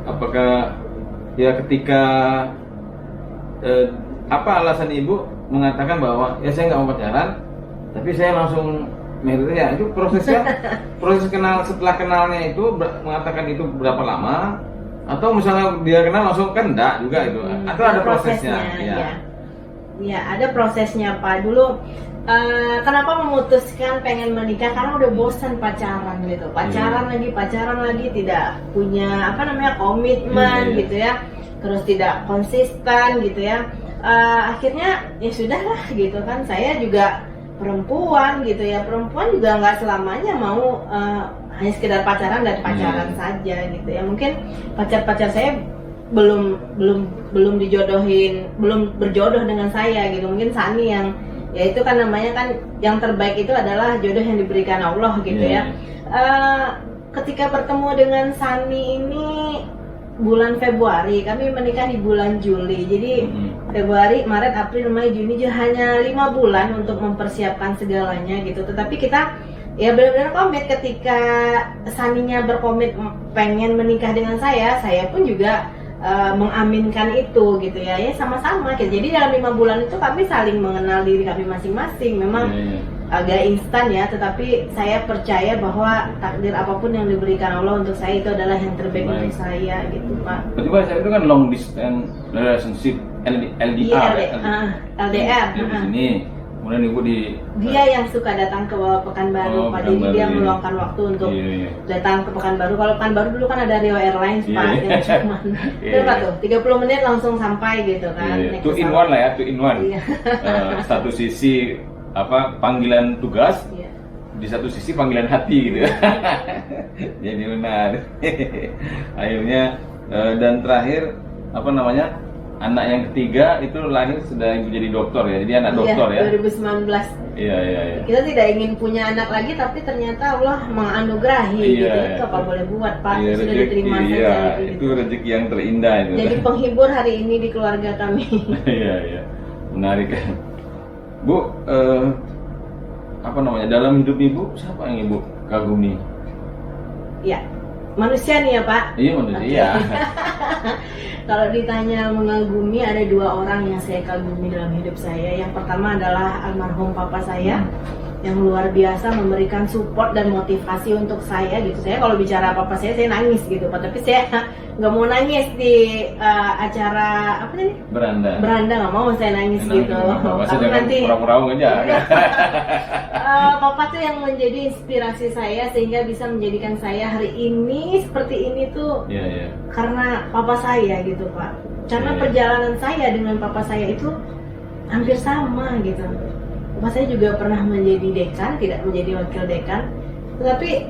Apakah ya ketika apa alasan Ibu mengatakan bahwa ya saya nggak mau pacaran, tapi saya langsung married ya? Itu prosesnya, proses kenal, setelah kenalnya itu mengatakan itu berapa lama? Atau misalnya dia kenal langsung kan enggak juga itu? Atau ada prosesnya? Ya, ada prosesnya Pak. Dulu kenapa memutuskan pengen menikah? Karena udah bosan pacaran gitu, pacaran lagi tidak punya komitmen gitu ya, terus tidak konsisten gitu ya. Akhirnya ya sudahlah gitu kan, saya juga perempuan gitu ya, perempuan juga nggak selamanya mau hanya sekedar pacaran dan pacaran saja gitu ya. Mungkin pacar saya belum dijodohin, belum berjodoh dengan saya gitu. Mungkin Sani yang ya itu kan namanya kan yang terbaik itu adalah jodoh yang diberikan Allah gitu ya. Ketika bertemu dengan Sani ini bulan Februari, kami menikah di bulan Juli. Jadi Februari, Maret, April, Mei, Juni hanya 5 bulan untuk mempersiapkan segalanya gitu. Tetapi kita ya benar-benar komit. Ketika Saninya berkomit pengen menikah dengan saya pun juga mengaminkan itu gitu ya. Ya sama-sama gitu. Jadi dalam 5 bulan itu kami saling mengenal diri kami masing-masing. Memang agak instan ya, tetapi saya percaya bahwa takdir apapun yang diberikan Allah untuk saya itu adalah yang terbaik untuk saya gitu Pak. Berarti pacar itu kan long distance relationship, LDR. LDR. Di sini. Kemudian ibu dia yang suka datang ke Pekanbaru Pak. Jadi dia meluangkan waktu untuk datang ke Pekanbaru. Kalau Pekanbaru dulu kan ada Rio Airlines Pak, yang cuman berapa tuh? 30 menit langsung sampai gitu kan. Two in one lah ya, two in one. Satu sisi panggilan tugas, di satu sisi panggilan hati gitu. Jadi benar. Akhirnya dan terakhir anak yang ketiga itu lahir sudah ibu jadi dokter ya, jadi anak dokter ya. 2019. Iya. Kita tidak ingin punya anak lagi, tapi ternyata Allah menganugerahi gitu. Itu apa boleh buat Pak, sudah diterima saja. Itu rezeki yang terindah itu. Jadi penghibur hari ini di keluarga kami. Iya. Menarik. Bu, dalam hidup ibu siapa yang ibu kagumi? Iya, manusia nih ya Pak. Iya manusia. Kalau ditanya mengagumi, ada 2 orang yang saya kagumi dalam hidup saya. Yang pertama adalah almarhum papa saya, yang luar biasa memberikan support dan motivasi untuk saya gitu. Saya kalau bicara papa saya nangis gitu Pak, tapi saya nggak mau nangis di acara apa nih? Beranda nggak mau saya nangis gitu. Tapi nanti pura-pura aja. Papa tuh yang menjadi inspirasi saya sehingga bisa menjadikan saya hari ini seperti ini tuh karena papa saya gitu Pak. Karena perjalanan saya dengan papa saya itu hampir sama gitu. Papa saya juga pernah menjadi dekan, tidak menjadi wakil dekan, tetapi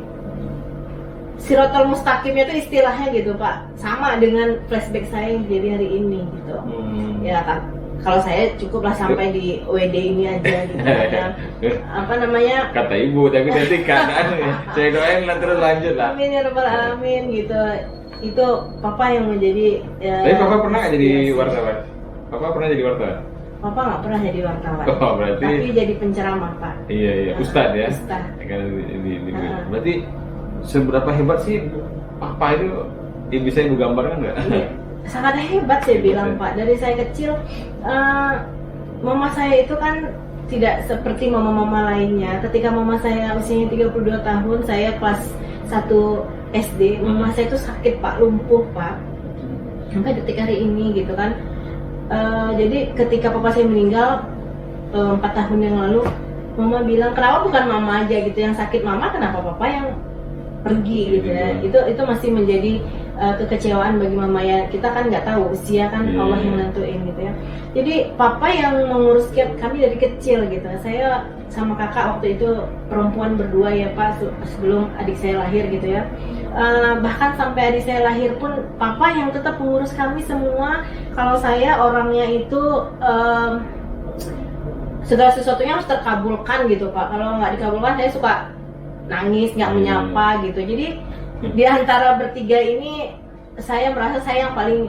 Sirotol Mustaqimnya itu istilahnya gitu Pak, sama dengan flashback saya yang jadi hari ini gitu. Ya kan, kalau saya cukuplah sampai di WD ini aja gitu. Kata ibu, tapi nanti keadaan saya doain terus lanjut lah. Amin ya rabbal alamin gitu. Itu papa yang menjadi. Tapi papa pernah nggak jadi wartawan? Papa pernah jadi wartawan? Papa nggak pernah jadi wartawan. Berarti. Tapi jadi penceramah Pak. Iya. Ustadz ya. Ustadz. Berarti seberapa hebat sih papa itu? Bisa ibu gambarkan nggak? Iya. Sangat hebat saya bilang Pak. Dari saya kecil, mama saya itu kan tidak seperti mama-mama lainnya. Ketika mama saya usianya 32 tahun, saya kelas 1 SD, mama saya itu sakit Pak, lumpuh Pak, sampai detik hari ini gitu kan. Jadi ketika papa saya meninggal 4 tahun yang lalu, mama bilang kenapa bukan mama aja gitu yang sakit, mama kenapa papa yang pergi gitu ya. Itu masih menjadi kekecewaan bagi mama ya. Kita kan nggak tahu usia kan, Allah yang nentuin gitu ya. Jadi papa yang mengurus kami dari kecil gitu. Saya sama kakak waktu itu perempuan berdua ya Pak, sebelum adik saya lahir gitu ya. Bahkan sampai adik saya lahir pun papa yang tetap mengurus kami semua. Kalau saya orangnya itu segala sesuatunya harus terkabulkan gitu Pak. Kalau nggak dikabulkan saya suka nangis, nggak menyapa gitu. Jadi di antara bertiga ini saya merasa saya yang paling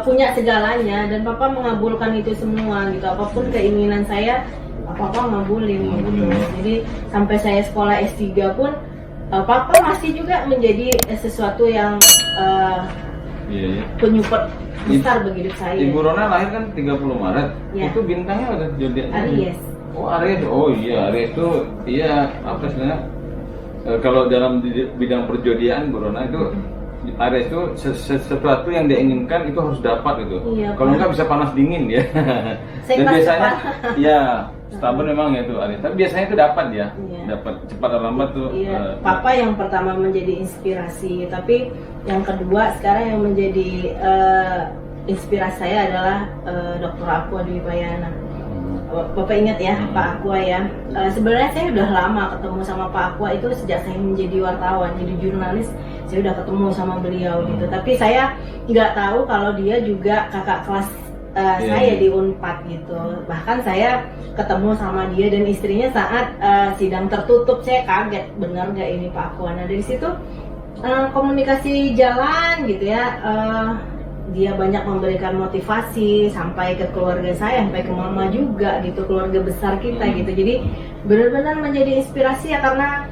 punya segalanya, dan papa mengabulkan itu semua gitu. Apapun keinginan saya papa ngabulin gitu. Jadi sampai saya sekolah S3 pun papa masih juga menjadi sesuatu yang penyupport besar bagi hidup saya. Ibu Rona lahir kan 30 Maret. Itu bintangnya ada zodiak Aries. Aries. Aries itu apa sebenarnya? Kalau dalam bidang perjodian Bu Rona itu Aries itu sesuatu yang dia inginkan itu harus dapat itu. Iya, Kalau Pak. enggak bisa panas dingin dia. Saya Dan keras biasanya, kepala. ya stubborn memang ya itu Aries. Tapi biasanya itu dapat ya, Iya. dapat cepat atau lambat tuh. Iya, Papa yang pertama menjadi inspirasi, tapi yang kedua sekarang yang menjadi inspirasi saya adalah Dr. Aqua Dwi Payana. Bapak ingat ya, Pak Aqua ya. Sebenarnya saya udah lama ketemu sama Pak Aqua itu sejak saya menjadi wartawan, jadi jurnalis. Saya udah ketemu sama beliau gitu. Tapi saya nggak tahu kalau dia juga kakak kelas saya di Unpad gitu. Bahkan saya ketemu sama dia dan istrinya saat sidang tertutup. Saya kaget, benar nggak ini Pak Aqua. Nah dari situ komunikasi jalan gitu ya. Dia banyak memberikan motivasi sampai ke keluarga saya, sampai ke mama juga gitu, keluarga besar kita gitu. Jadi benar-benar menjadi inspirasi ya, karena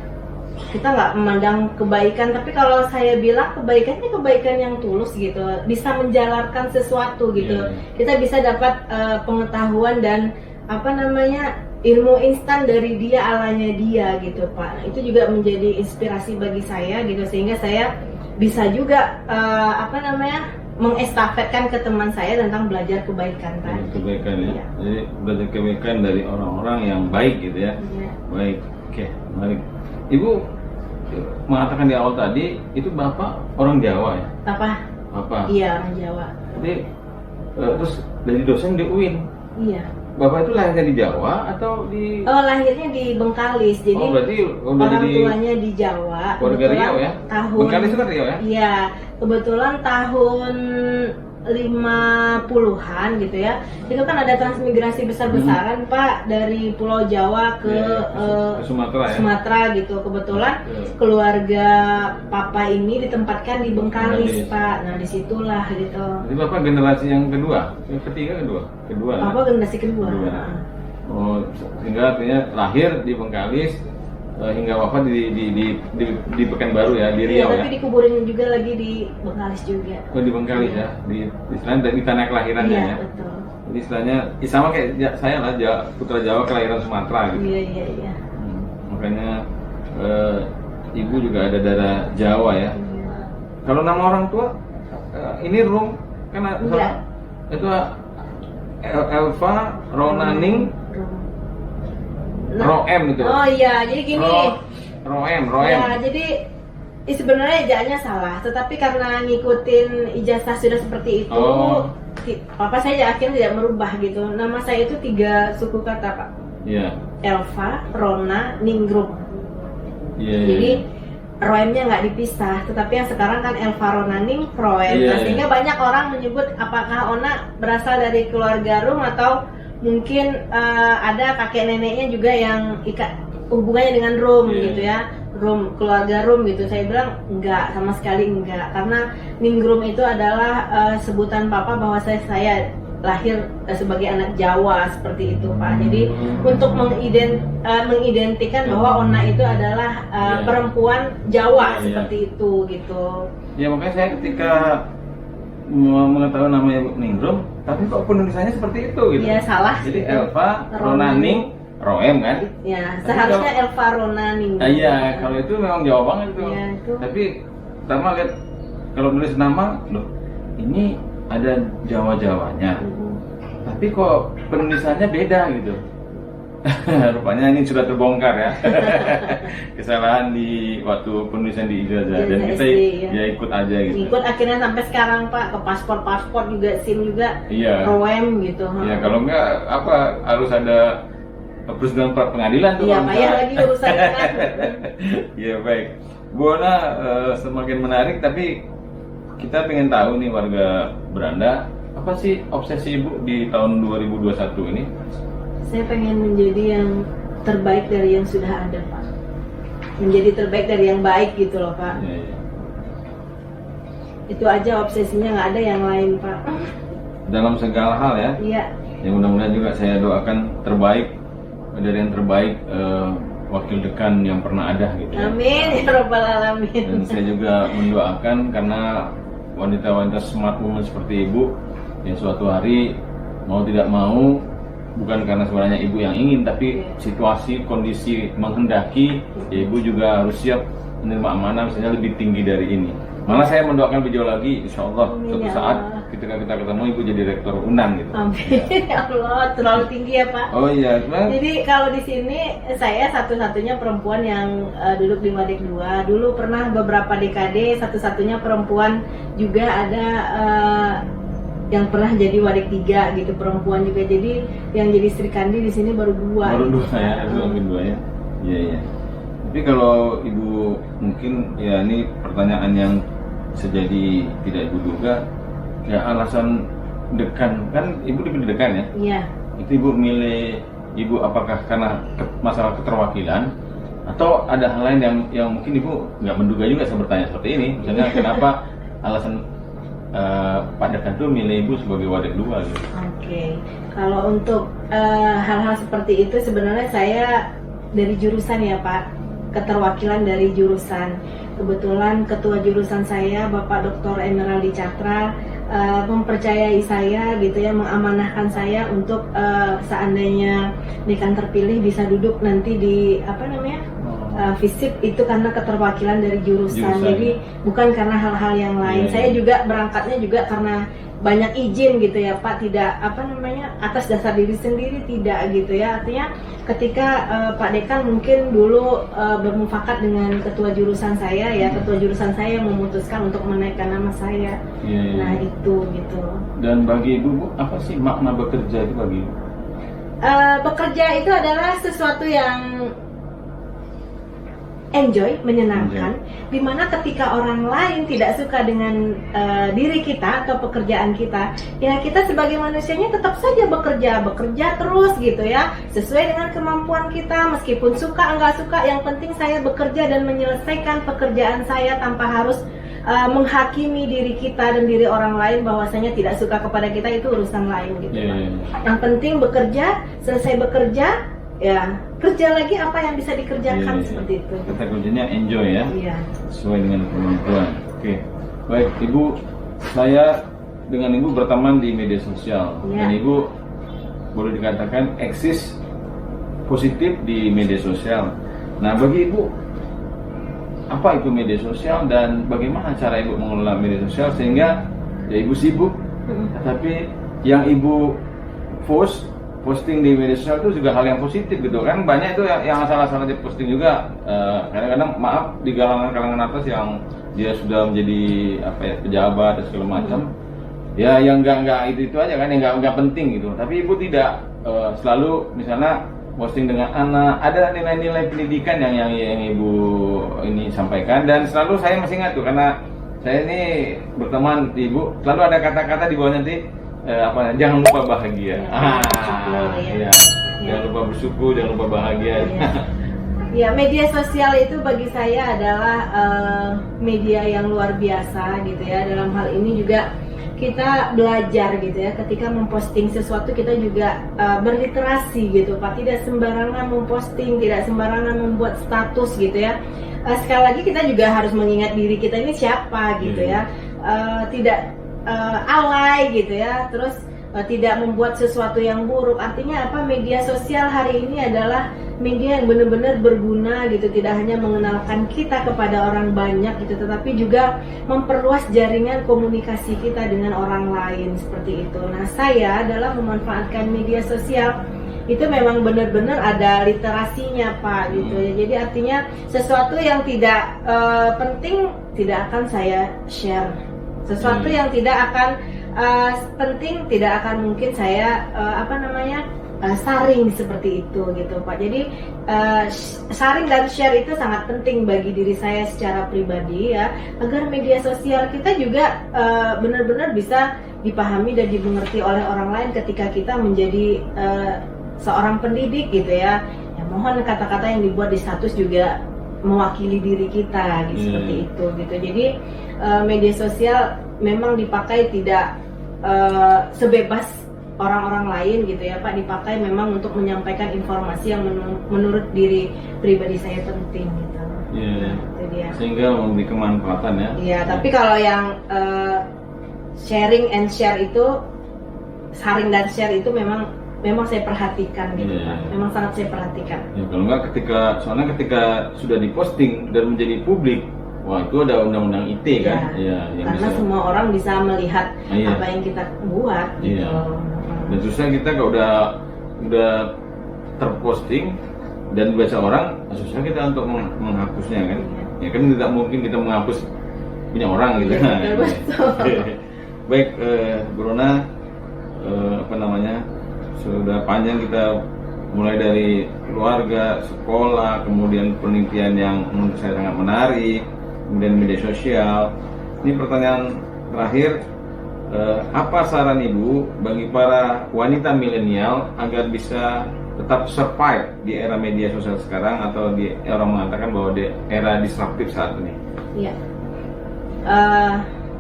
kita nggak memandang kebaikan, tapi kalau saya bilang kebaikannya kebaikan yang tulus gitu, bisa menjalarkan sesuatu gitu. Kita bisa dapat pengetahuan dan apa namanya ilmu instan dari dia, alanya dia gitu Pak. Nah, itu juga menjadi inspirasi bagi saya gitu, sehingga saya bisa juga apa namanya mengestafetkan ke teman saya tentang belajar kebaikan tadi. Kebaikan ya. Iya. Jadi belajar kebaikan dari orang-orang yang baik gitu ya. Iya. Baik. Oke, menarik. Ibu mengatakan di awal tadi itu Bapak orang Jawa ya? Bapak. Iya, orang Jawa. Jadi terus dari dosen di UIN. Iya. Bapak itu lahirnya di Jawa atau di Oh, lahirnya di Bengkalis. Jadi berarti udah orang jadi tuanya di Jawa. keluarga Kebetulan Riau ya? Tahun Bengkalis itu kan Riau ya? Iya, kebetulan tahun 50-an gitu ya. Itu kan ada transmigrasi besar-besaran Pak, dari Pulau Jawa ke Ke Sumatera ya? Sumatera gitu. Kebetulan Betul. keluarga Papa ini ditempatkan di Bengkalis Bengkalis. Pak. Nah disitulah gitu. Jadi Bapak generasi yang kedua? Yang ketiga kedua? Kedua ya? Papa generasi kedua. Kedua. Oh, sehingga artinya lahir di Bengkalis hingga wafat di Pekanbaru ya, di Iya, Riau tapi ya. dikuburin juga lagi di Bengkalis juga. Oh, di Bengkalis Iya. ya, di istilahnya di tanah kelahirannya Iya, ya. betul. Jadi istilahnya sama kayak saya lah, putra Jawa kelahiran Sumatera gitu. Iya. Makanya ibu juga ada darah Jawa ya. Iya. Kalau nama orang tua ini Rum kan Enggak. itu Elva Ronaning Roem itu. Oh iya, jadi gini. Roem. Ya, jadi sebenarnya ejaannya salah, tetapi karena ngikutin ijazah sudah seperti itu, Papa saya akhirnya tidak merubah gitu. Nama saya itu 3 suku kata Pak. Iya. Elva, Rona, Ningrum. Iya. Jadi Roemnya nggak dipisah, tetapi yang sekarang kan Elva Rona Ning Roem. Iya, Sehingga banyak orang menyebut apakah Ona berasal dari keluarga Rum atau mungkin ada kakek neneknya juga yang hubungannya dengan Rum gitu ya. Rum, keluarga Rum gitu. Saya bilang enggak, sama sekali enggak, karena Ningrum itu adalah sebutan Papa bahwa saya lahir sebagai anak Jawa seperti itu Pak. Jadi untuk mengidentikan bahwa Ona itu adalah perempuan Jawa seperti itu gitu. Ya makanya saya ketika mengetahui namanya Ningrum, tapi kok penulisannya seperti itu gitu. Iya, salah. Jadi Elva Ronaning Roem kan? Ya, Tapi seharusnya Elva Rona Ningrum. Iya, kalau itu memang Jawa banget itu. Iya, itu. Tapi pertama lihat kalau nulis nama, loh ini ada Jawa-Jawanya. Tapi kok penulisannya beda gitu. Rupanya ini sudah terbongkar ya. Kesalahan di waktu penulisan di ijazah dan kita ya ikut aja gitu. Ikut akhirnya sampai sekarang Pak, ke paspor juga, SIM juga Roem gitu. Iya, kalau enggak apa harus ada persetujuan pra pengadilan tuh. Iya, payah lagi urusannya kan. Iya, baik. Bu Ona, semakin menarik, tapi kita pengen tahu nih warga Beranda, apa sih obsesi Ibu di tahun 2021 ini? Saya pengen menjadi yang terbaik dari yang sudah ada Pak. Menjadi terbaik dari yang baik gitu loh Pak. Iya. Itu aja obsesinya, nggak ada yang lain Pak. Dalam segala hal ya. Iya. Ya mudah-mudahan juga saya doakan terbaik dari yang terbaik wakil dekan yang pernah ada gitu ya. Amin ya Rabbal Alamin. Dan saya juga mendoakan karena wanita-wanita smart woman seperti Ibu yang suatu hari mau tidak mau, bukan karena sebenarnya Ibu yang ingin, tapi situasi, kondisi menghendaki, ya Ibu juga harus siap menerima amanah misalnya lebih tinggi dari ini. Malah saya mendoakan beliau lagi, insya Allah Amin, suatu ya saat Allah. ketika kita ketemu ibu jadi rektor UNAN gitu. Amin. Ya Allah, terlalu tinggi ya Pak. Oh iya, Bang. Jadi kalau di sini saya satu-satunya perempuan yang duduk di Wadik 2. Dulu pernah beberapa dekade satu-satunya perempuan juga ada yang pernah jadi Wadik 3 gitu, perempuan juga. Jadi yang jadi Sri Kandi di sini baru 2. Baru gitu. 2 ya, itu mungkin 2 ya. Iya iya. Tapi kalau ibu mungkin ya ini pertanyaan yang sejadi tidak ibu duga, ya alasan dekan kan ibu dipilih dekan ya. Iya. Itu ibu milih ibu apakah karena masalah keterwakilan atau ada hal lain yang mungkin ibu nggak menduga juga saya bertanya seperti ini. Misalnya kenapa alasan Pak Dekan tuh milih ibu sebagai Wadik 2 gitu. Oke. Kalau untuk hal-hal seperti itu sebenarnya saya dari jurusan ya Pak, keterwakilan dari jurusan. Kebetulan ketua jurusan saya Bapak Dr. Emeraldi Cakra mempercayai saya gitu ya, mengamanahkan saya untuk seandainya Dekan terpilih bisa duduk nanti di FISIP itu karena keterwakilan dari jurusan. Jadi bukan karena hal-hal yang lain. Saya juga berangkatnya juga karena banyak izin gitu ya Pak, tidak atas dasar diri sendiri, tidak gitu ya. Artinya ketika Pak Dekan mungkin dulu bermufakat dengan ketua jurusan saya ya, ketua jurusan saya yang memutuskan untuk menaikkan nama saya. Nah itu gitu. Dan bagi ibu, Bu, apa sih makna bekerja itu bagi ibu? Bekerja itu adalah sesuatu yang enjoy, menyenangkan, dimana ketika orang lain tidak suka dengan diri kita atau pekerjaan kita, ya kita sebagai manusianya tetap saja bekerja terus gitu ya, sesuai dengan kemampuan kita, meskipun suka enggak suka, yang penting saya bekerja dan menyelesaikan pekerjaan saya tanpa harus menghakimi diri kita dan diri orang lain bahwasanya tidak suka kepada kita, itu urusan lain gitu. Yang penting bekerja, selesai bekerja ya kerja lagi apa yang bisa dikerjakan seperti itu. Kata kuncinya enjoy ya. Iya. Sesuai dengan kemampuan. Oke. Baik, Ibu, saya dengan Ibu berteman di media sosial dan Ibu boleh dikatakan eksis positif di media sosial. Nah, bagi Ibu apa itu media sosial dan bagaimana cara Ibu mengelola media sosial sehingga ya Ibu sibuk tetapi yang Ibu posting di media sosial itu juga hal yang positif gitu kan. Banyak itu yang asal-asalan aja posting juga, kadang-kadang maaf di kalangan atas yang dia sudah menjadi pejabat dan segala macam, ya yang enggak itu aja kan, yang enggak penting gitu. Tapi ibu tidak selalu misalnya posting dengan anak, ada nilai-nilai pendidikan yang ibu ini sampaikan, dan selalu saya masih ingat tuh karena saya ini berteman di ibu, selalu ada kata-kata di bawah nanti jangan lupa bahagia. Jangan lupa bersyukur, jangan lupa bahagia. Ya, media sosial itu bagi saya adalah media yang luar biasa gitu ya. Dalam hal ini juga kita belajar gitu ya. Ketika memposting sesuatu kita juga berliterasi gitu Pak. Tidak sembarangan memposting, tidak sembarangan membuat status gitu ya. Sekali lagi kita juga harus mengingat diri kita ini siapa gitu ya. Tidak alay gitu ya, terus tidak membuat sesuatu yang buruk. Artinya apa? Media sosial hari ini adalah media yang benar-benar berguna gitu, tidak hanya mengenalkan kita kepada orang banyak gitu, tetapi juga memperluas jaringan komunikasi kita dengan orang lain seperti itu. Nah, saya dalam memanfaatkan media sosial itu memang benar-benar ada literasinya Pak gitu ya. Jadi artinya sesuatu yang tidak penting tidak akan saya share. Sesuatu yang tidak akan penting tidak akan mungkin saya saring seperti itu gitu Pak. Jadi saring dan share itu sangat penting bagi diri saya secara pribadi ya, agar media sosial kita juga benar-benar bisa dipahami dan dimengerti oleh orang lain ketika kita menjadi seorang pendidik gitu ya. Ya mohon kata-kata yang dibuat di status juga mewakili diri kita gitu, seperti itu gitu. Jadi media sosial memang dipakai tidak sebebas orang-orang lain gitu ya Pak, dipakai memang untuk menyampaikan informasi yang menurut diri pribadi saya penting gitu. Itu dia. Sehingga memberi kemanfaatan ya. Iya, tapi kalau yang sharing and share itu, saring dan share itu memang saya perhatikan gitu Pak. Memang sangat saya perhatikan. Ya, kalau enggak soalnya ketika sudah diposting dan menjadi publik, Wah, itu ada undang-undang ITE kan? Ya, yang karena bisa. semua orang bisa melihat Iya. apa yang kita buat gitu. Iya. Dan susah kita kalau udah terposting dan baca orang, susah kita untuk menghapusnya kan? Ya kan tidak mungkin kita menghapus punya orang gitu. Iya, betul. Baik, Bu Rona, apa namanya, sudah panjang kita mulai dari keluarga, sekolah, kemudian penelitian yang menurut saya sangat menarik, kemudian media sosial. Ini pertanyaan terakhir, apa saran Ibu bagi para wanita milenial agar bisa tetap survive di era media sosial sekarang, atau di orang mengatakan bahwa di era disruptif saat ini? Iya.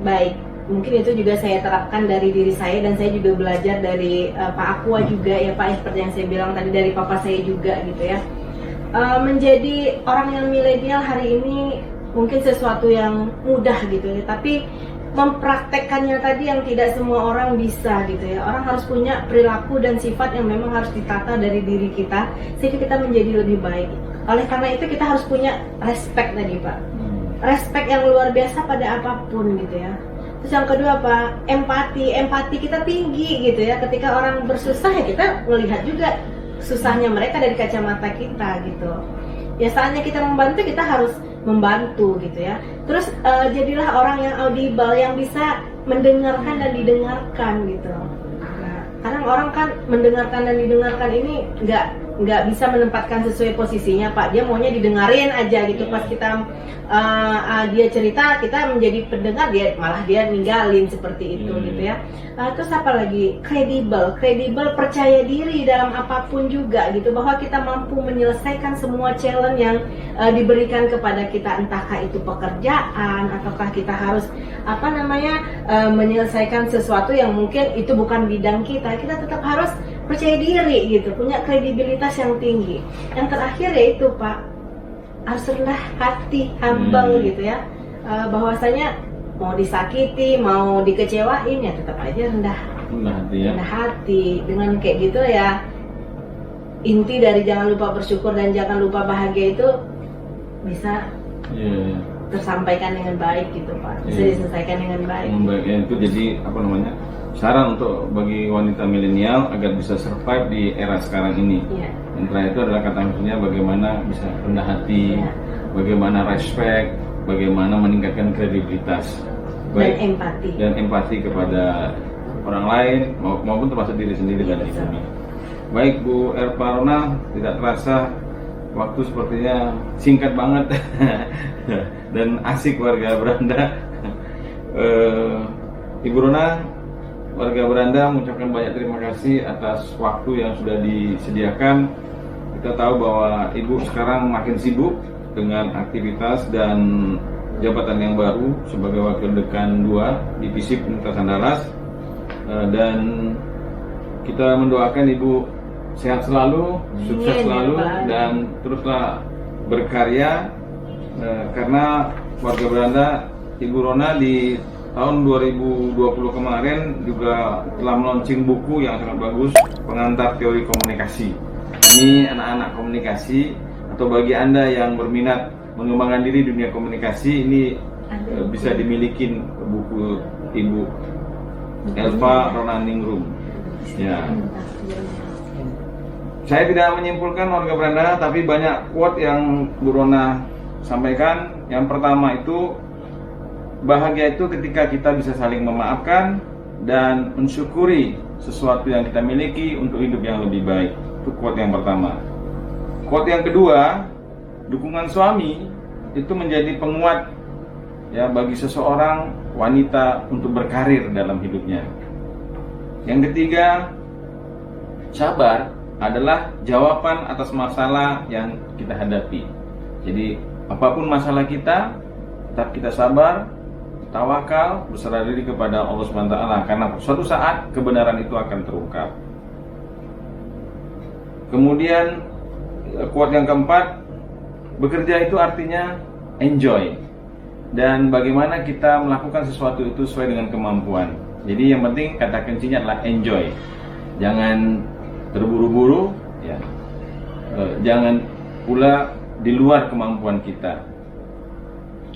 Baik, mungkin itu juga saya terapkan dari diri saya, dan saya juga belajar dari Pak Aqua juga ya Pak, seperti yang saya bilang tadi, dari papa saya juga gitu ya. Menjadi orang yang milenial hari ini mungkin sesuatu yang mudah gitu ya, tapi mempraktekkannya tadi yang tidak semua orang bisa gitu ya. Orang harus punya perilaku dan sifat yang memang harus ditata dari diri kita sehingga kita menjadi lebih baik. Oleh karena itu kita harus punya respect tadi Pak, respect yang luar biasa pada apapun gitu ya. Terus yang kedua Pak, empati kita tinggi gitu ya. Ketika orang bersusah ya kita melihat juga susahnya mereka dari kacamata kita gitu. Ya saatnya kita membantu, kita harus membantu gitu ya. Terus jadilah orang yang audible, yang bisa mendengarkan dan didengarkan gitu. Nah, kadang orang kan mendengarkan dan didengarkan ini nggak bisa menempatkan sesuai posisinya Pak. Dia maunya didengarin aja gitu. Pas kita dia cerita, kita menjadi pendengar, malah dia ninggalin seperti itu gitu ya. Terus apa lagi? Kredibel, percaya diri dalam apapun juga gitu, bahwa kita mampu menyelesaikan semua challenge yang diberikan kepada kita, entahkah itu pekerjaan ataukah kita harus menyelesaikan sesuatu yang mungkin itu bukan bidang kita tetap harus percaya diri gitu, punya kredibilitas yang tinggi. Yang terakhir yaitu Pak, harus rendah hati, humble gitu ya. Bahwasanya mau disakiti, mau dikecewain ya tetap aja rendah hati ya. Rendah hati. Dengan kayak gitu ya, inti dari jangan lupa bersyukur dan jangan lupa bahagia itu bisa tersampaikan dengan baik gitu Pak. Bisa diselesaikan dengan baik. Ya, itu jadi saran untuk bagi wanita milenial agar bisa survive di era sekarang ini. Yang terakhir itu adalah kata kuncinya bagaimana bisa rendah hati, bagaimana respect, bagaimana meningkatkan kredibilitas, dan empati kepada orang lain maupun termasuk diri sendiri dan ekonomi. Baik Bu Erva Rona, tidak terasa waktu sepertinya singkat banget dan asik warga Beranda. Ibu Rona, warga Beranda mengucapkan banyak terima kasih atas waktu yang sudah disediakan. Kita tahu bahwa Ibu sekarang makin sibuk dengan aktivitas dan jabatan yang baru sebagai Wakil Dekan 2 Divisi Penuntasan Dalas, dan kita mendoakan Ibu sehat selalu, sukses selalu, dan teruslah berkarya, karena warga Beranda, Ibu Rona di tahun 2020 kemarin juga telah melaunching buku yang sangat bagus, Pengantar Teori Komunikasi. Ini anak-anak komunikasi, atau bagi Anda yang berminat mengembangkan diri di dunia komunikasi, ini bisa dimiliki buku Ibu Erva Rona Ningrum. Ya. Saya tidak menyimpulkan warga Beranda, tapi banyak quote yang Bu Rona sampaikan. Yang pertama itu, bahagia itu ketika kita bisa saling memaafkan dan mensyukuri sesuatu yang kita miliki untuk hidup yang lebih baik. Itu quote yang pertama. Quote yang kedua, dukungan suami itu menjadi penguat ya bagi seseorang wanita untuk berkarir dalam hidupnya. Yang ketiga, sabar adalah jawaban atas masalah yang kita hadapi. Jadi apapun masalah kita, tetap kita sabar, tawakal, berserah diri kepada Allah SWT, karena suatu saat kebenaran itu akan terungkap. Kemudian quote yang keempat, bekerja itu artinya enjoy, dan bagaimana kita melakukan sesuatu itu sesuai dengan kemampuan. Jadi yang penting kata kuncinya adalah enjoy. Jangan terburu-buru ya. Jangan pula di luar kemampuan kita.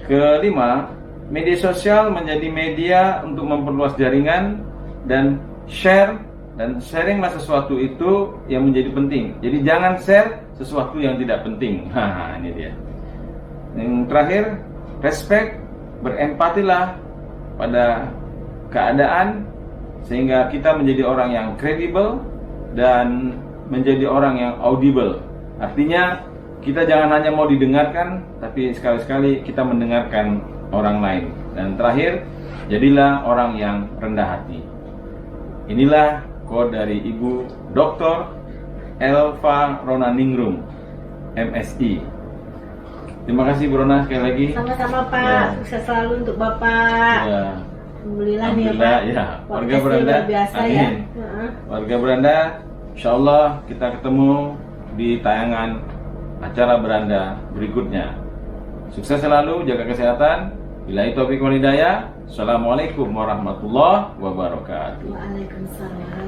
Kelima, media sosial menjadi media untuk memperluas jaringan dan share, dan sharinglah sesuatu itu yang menjadi penting. Jadi jangan share sesuatu yang tidak penting. Ini dia. Yang terakhir, respect, berempatilah pada keadaan sehingga kita menjadi orang yang kredibel dan menjadi orang yang audible. Artinya kita jangan hanya mau didengarkan, tapi sekali-sekali kita mendengarkan orang lain. Dan terakhir, jadilah orang yang rendah hati. Inilah quote dari Ibu Dr. Elva Ronaningrum, MSI. Terima kasih Bu Rona sekali lagi. Sama-sama Pak, Ya. sukses selalu untuk Bapak. Ya. Alhamdulillah nih ya Pak. Alhamdulillah, ya. Warga Podcastnya Beranda, luar biasa amin. ya. Warga Beranda, insya Allah kita ketemu di tayangan acara Beranda berikutnya. Sukses selalu, jaga kesehatan. Billahi taufiq wal hidayah. Assalamualaikum warahmatullahi wabarakatuh. Waalaikumsalam.